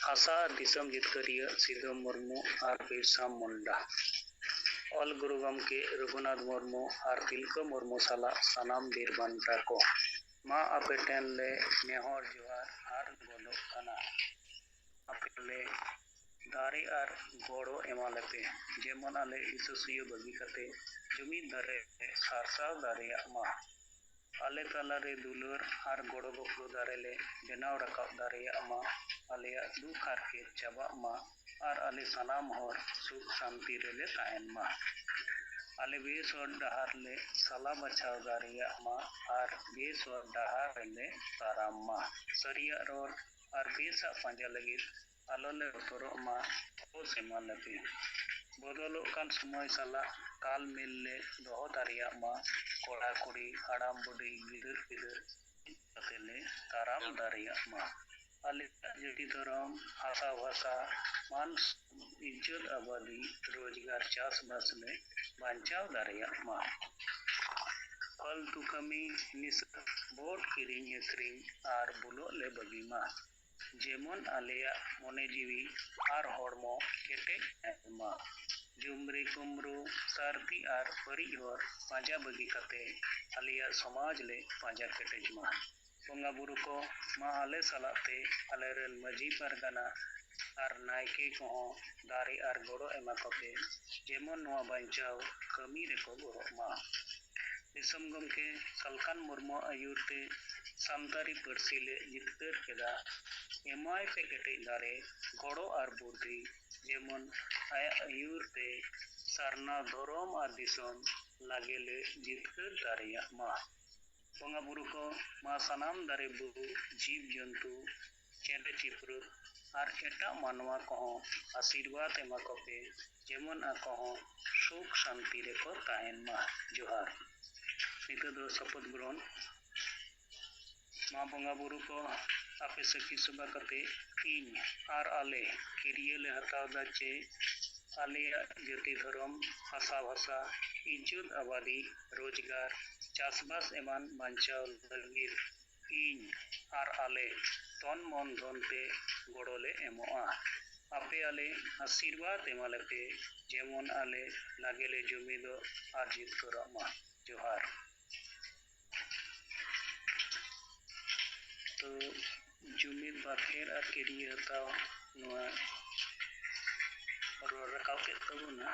ᱦᱟᱥᱟ ᱫᱤᱥᱚᱢ ᱡᱤᱛᱠᱟᱹᱨᱤᱭᱟᱹ ᱥᱤᱫᱩ ᱢᱩᱨᱢᱩ ᱟᱨ ᱵᱤᱨᱥᱟ ᱢᱩᱱᱰᱟ, ᱚᱞ ᱜᱩᱨᱩ ᱜᱚᱢᱠᱮ ᱨᱚᱜᱷᱩᱱᱟᱛᱷ ᱢᱩᱨᱢᱩ ᱟᱨ ᱛᱤᱞᱠᱟᱹ ᱢᱩᱨᱢᱩ ᱥᱟᱞᱟᱜ ᱥᱟᱱᱟᱢ ᱵᱤᱨ ᱵᱟᱱᱴᱟ ᱠᱚ, ᱢᱟ ᱟᱯᱮ ᱴᱷᱮᱱ ᱞᱮ ᱱᱮᱦᱚᱨ ᱡᱚᱦᱟᱨ ᱟᱨ ᱜᱚᱰᱚᱜ ᱠᱟᱱᱟ᱾ ᱟᱯᱮ ᱞᱮ ᱫᱟᱲᱮ ᱟᱨ ᱜᱚᱲᱚ ᱮᱢᱟᱞᱮᱯᱮ, ᱡᱮᱢᱚᱱ ᱟᱞᱮ ᱦᱤᱥᱟᱹᱥᱩᱭᱟᱹ ᱵᱟᱹᱜᱤ ᱠᱟᱛᱮ ᱡᱩᱢᱤᱫ ᱫᱟᱨᱮ ᱥᱟᱨᱥᱟᱣ ᱫᱟᱲᱮᱭᱟᱜ ᱢᱟ᱾ ᱟᱞᱮ ᱛᱟᱞᱟᱨᱮ ᱫᱩᱞᱟᱹᱲ ᱟᱨ ᱜᱚᱲᱚ ᱜᱚᱯᱚᱲᱚ ᱫᱟᱨᱮ ᱞᱮ ᱵᱮᱱᱟᱣ ᱨᱟᱠᱟᱵ ᱫᱟᱲᱮᱭᱟᱜ ᱢᱟ᱾ ᱟᱞᱮᱭᱟᱜ ᱫᱩᱠ ᱦᱟᱨᱠᱮᱛ ᱪᱟᱵᱟᱜ ᱢᱟ, ᱟᱨ ᱟᱞᱮ ᱥᱟᱱᱟᱢ ᱦᱚᱲ ᱥᱩᱠ ᱥᱟᱱᱛᱤ ᱨᱮᱞᱮ ᱛᱟᱦᱮᱱ ᱢᱟ᱾ ᱟᱞᱮ ᱵᱮᱥ ᱦᱚᱨ ᱰᱟᱦᱟᱨ ᱞᱮ ᱥᱟᱞᱟ ᱵᱟᱪᱷᱟᱣ ᱫᱟᱲᱮᱭᱟᱜ ᱢᱟ, ᱟᱨ ᱵᱮᱥ ᱦᱚᱨ ᱰᱟᱦᱟᱨ ᱨᱮᱞᱮ ᱛᱟᱲᱟᱢ ᱢᱟ᱾ ᱥᱟᱹᱨᱤᱭᱟᱜ ᱨᱚᱲ ᱟᱨ ᱵᱮᱥᱟᱜ ᱯᱟᱸᱡᱟ ᱞᱟᱹᱜᱤᱫ ᱟᱞᱚᱞᱮ ᱵᱚᱛᱚᱨᱚᱜ ᱢᱟ, ᱦᱳᱥ ᱮᱢᱟᱞᱮᱯᱮ᱾ ᱵᱚᱫᱚᱞᱚᱜ ᱠᱟᱱ ᱥᱚᱢᱚᱭ ᱥᱟᱞᱟᱜ ᱛᱟᱞ ᱢᱤᱞ ᱞᱮ ᱫᱚᱦᱚ ᱫᱟᱲᱮᱭᱟᱜ ᱢᱟ᱾ ᱠᱚᱲᱟ ᱠᱩᱲᱤ, ᱦᱟᱲᱟᱢ ᱵᱩᱰᱷᱤ, ᱜᱤᱫᱟᱹᱨ ᱯᱤᱫᱟᱹᱨ ᱢᱤᱫ ᱠᱟᱛᱮ ᱞᱮ ᱛᱟᱲᱟᱢ ᱫᱟᱲᱮᱭᱟᱜ ᱢᱟ᱾ ᱟᱞᱮᱭᱟᱜ ᱡᱟᱹᱛᱤ ᱫᱷᱚᱨᱚᱢ, ᱦᱟᱥᱟ ᱵᱷᱟᱥᱟ, ᱢᱟᱱ ᱤᱡᱽᱡᱚᱛ ᱟᱵᱟᱫᱤ, ᱨᱳᱡᱽᱜᱟᱨ ᱪᱟᱥᱵᱟᱥ ᱞᱮ ᱵᱟᱧᱪᱟᱣ ᱫᱟᱲᱮᱭᱟᱜ ᱢᱟ᱾ ᱯᱷᱟᱞᱛᱩ ᱠᱟᱹᱢᱤ, ᱱᱤᱥᱟᱹ, ᱵᱷᱳᱴ ᱠᱤᱨᱤᱧ ᱟᱹᱠᱷᱨᱤᱧ ᱟᱨ ᱵᱩᱞᱩᱜ ᱞᱮ ᱵᱟᱹᱜᱤ ᱢᱟ᱾ ᱡᱮᱢᱚᱱ ᱟᱞᱮᱭᱟᱜ ᱢᱚᱱᱮ ᱡᱤᱣᱤ ᱟᱨ ᱦᱚᱲᱢᱚ ᱠᱮᱴᱮᱡ ᱛᱟᱦᱮᱱ ᱢᱟ᱾ ᱡᱩᱢᱨᱤ ᱠᱩᱢᱨᱩ, ᱥᱟᱹᱨᱫᱤ ᱟᱨ ᱵᱟᱹᱲᱤᱡ ᱦᱚᱨ ᱯᱟᱸᱡᱟ ᱵᱟᱹᱜᱤ ᱠᱟᱛᱮ ᱟᱞᱮᱭᱟᱜ ᱥᱚᱢᱟᱡᱽ ᱞᱮ ᱯᱟᱸᱡᱟ ᱠᱮᱴᱮᱡ ᱢᱟ᱾ ᱵᱚᱸᱜᱟ ᱵᱩᱨᱩ ko ᱢᱟ ᱟᱞᱮ ᱥᱟᱞᱟᱜ ᱛᱮ ᱟᱞᱮᱨᱮᱱ ᱢᱟᱹᱡᱷᱤ ᱯᱟᱨᱜᱟᱱᱟ ᱟᱨ ᱱᱟᱭᱠᱮ ᱠᱚᱦᱚᱸ ᱫᱟᱲᱮ ᱟᱨ ᱜᱚᱲᱚ ᱮᱢᱟ ᱠᱚᱯᱮ, ᱡᱮᱢᱚᱱ ᱱᱚᱣᱟ ᱵᱟᱧᱪᱟᱣ ᱠᱟᱹᱢᱤ ᱨᱮᱠᱚ ᱜᱚᱲᱚᱜ ᱢᱟ᱾ ᱫᱤᱥᱚᱢ ᱜᱚᱢᱠᱮ ᱥᱟᱞᱠᱷᱟᱱ ᱢᱩᱨᱢᱩ ᱟᱹᱭᱩᱨ ᱛᱮ ᱥᱟᱱᱛᱟᱲᱤ ᱯᱟᱹᱨᱥᱤ ᱞᱮ ᱡᱤᱛᱠᱟᱹᱨ ᱠᱮᱫᱟ᱾ ᱮᱢᱟᱭ ᱯᱮ ᱠᱮᱴᱮᱡ ᱫᱟᱲᱮ, ᱜᱚᱲᱚ ᱟᱨ ᱵᱩᱫᱽᱫᱷᱤ, ᱡᱮᱢᱚᱱ ᱟᱭᱟᱜ ᱟᱹᱭᱩᱨ ᱛᱮ ᱥᱟᱨᱱᱟ ᱫᱷᱚᱨᱚᱢ ᱟᱨ ᱫᱤᱥᱚᱢ ᱞᱟᱜᱮ ᱞᱮ ᱡᱤᱛᱠᱟᱹᱨ ᱫᱟᱲᱮᱭᱟᱜ ᱢᱟ᱾ ᱵᱚᱸᱜᱟ ᱵᱩᱨᱩ ko ᱢᱟ ᱥᱟᱱᱟᱢ ᱫᱟᱨᱮ ᱵᱩᱨᱩ, ᱡᱤᱵ ᱡᱚᱱᱛᱩ, ᱪᱮᱬᱮ ᱪᱤᱯᱨᱩᱫ ᱟᱨ ᱮᱴᱟᱜ ᱢᱟᱱᱣᱟ ᱠᱚᱦᱚᱸ ᱟᱥᱤᱨᱵᱟᱫ ᱮᱢᱟ ᱠᱚᱯᱮ, ᱡᱮᱢᱚᱱ ᱟᱠᱚ ᱦᱚᱸ ᱥᱩᱠ ᱥᱟᱱᱛᱤ ᱨᱮᱠᱚ ᱛᱟᱦᱮᱱ ᱢᱟ᱾ ᱡᱚᱦᱟᱨ᱾ ᱱᱤᱛᱚᱜ ᱫᱚ ᱥᱚᱯᱚᱫ ᱜᱨᱚᱦᱚᱱ᱾ ᱢᱟ ᱵᱚᱸᱜᱟ ᱵᱩᱨᱩ ko ᱟᱯᱮ ᱥᱟᱹᱠᱷᱤ ᱥᱚᱵᱷᱟ ᱠᱟᱛᱮ ᱤᱧ ᱟᱨ ᱟᱞᱮ ᱠᱤᱨᱤᱭᱟᱹ ᱞᱮ ᱦᱟᱛᱟᱣ ᱫᱟ ᱪᱮ ᱟᱞᱮᱭᱟᱜ ᱡᱟᱹᱛᱤ ᱫᱷᱚᱨᱚᱢ, ᱦᱟᱥᱟ ᱵᱷᱟᱥᱟ, ᱤᱡᱽᱡᱚᱛ ᱟᱵᱟᱫᱤ, ᱨᱳᱡᱽᱜᱟᱨ, ᱪᱟᱥᱵᱟᱥ ᱮᱢᱟᱱ ᱵᱟᱧᱪᱟᱣ ᱞᱟᱹᱜᱤᱫ ᱤᱧ ᱟᱨ ᱟᱞᱮ ᱛᱚᱱ ᱢᱚᱱ ᱫᱷᱚᱱ ᱛᱮ ᱜᱚᱲᱚ ᱞᱮ ᱮᱢᱚᱜᱼᱟ᱾ ᱟᱯᱮ ᱟᱞᱮ ᱟᱥᱤᱨᱵᱟᱫ ᱮᱢᱟᱞᱮᱯᱮ, ᱡᱮᱢᱚᱱ ᱟᱞᱮ ᱞᱟᱜᱮ ᱞᱮ ᱡᱩᱢᱤᱫᱚᱜ ᱟᱨ ᱡᱤᱛᱠᱟᱹᱨᱚᱜ ᱢᱟ᱾ ᱡᱚᱦᱟᱨ᱾ ᱛᱚ ᱡᱩᱢᱤᱫ ᱵᱟᱠᱷᱮᱲ ᱟᱨ ᱠᱤᱨᱤᱭᱟᱹ ᱦᱟᱛᱟᱣ ᱱᱚᱣᱟ ᱨᱚᱲ ᱨᱟᱠᱟᱵ ᱠᱮᱫ ᱛᱟᱵᱚᱱᱟ᱾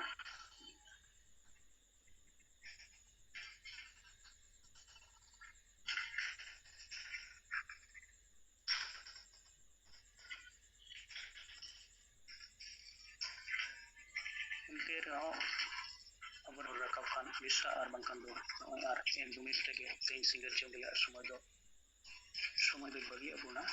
ᱮᱱᱛᱮ ᱨᱮᱦᱚᱸ ᱟᱵᱚ ᱨᱚᱲ ᱨᱟᱠᱟᱵ ᱠᱟᱱ ᱵᱤᱨᱥᱟ ᱟᱨ ᱵᱟᱝᱠᱷᱟᱱ ᱫᱚ ᱱᱚᱜᱼᱚᱭ ᱟᱨ 1-2 ᱢᱤᱱᱤᱴ ᱨᱮᱜᱮ ᱛᱮᱦᱮᱧ ᱥᱤᱸᱜᱟᱹᱲ ᱡᱚᱢ ᱨᱮᱭᱟᱜ ᱥᱚᱢᱚᱭ ᱫᱚ ᱵᱟᱹᱜᱤᱭᱟᱜ ᱵᱚᱱᱟ᱾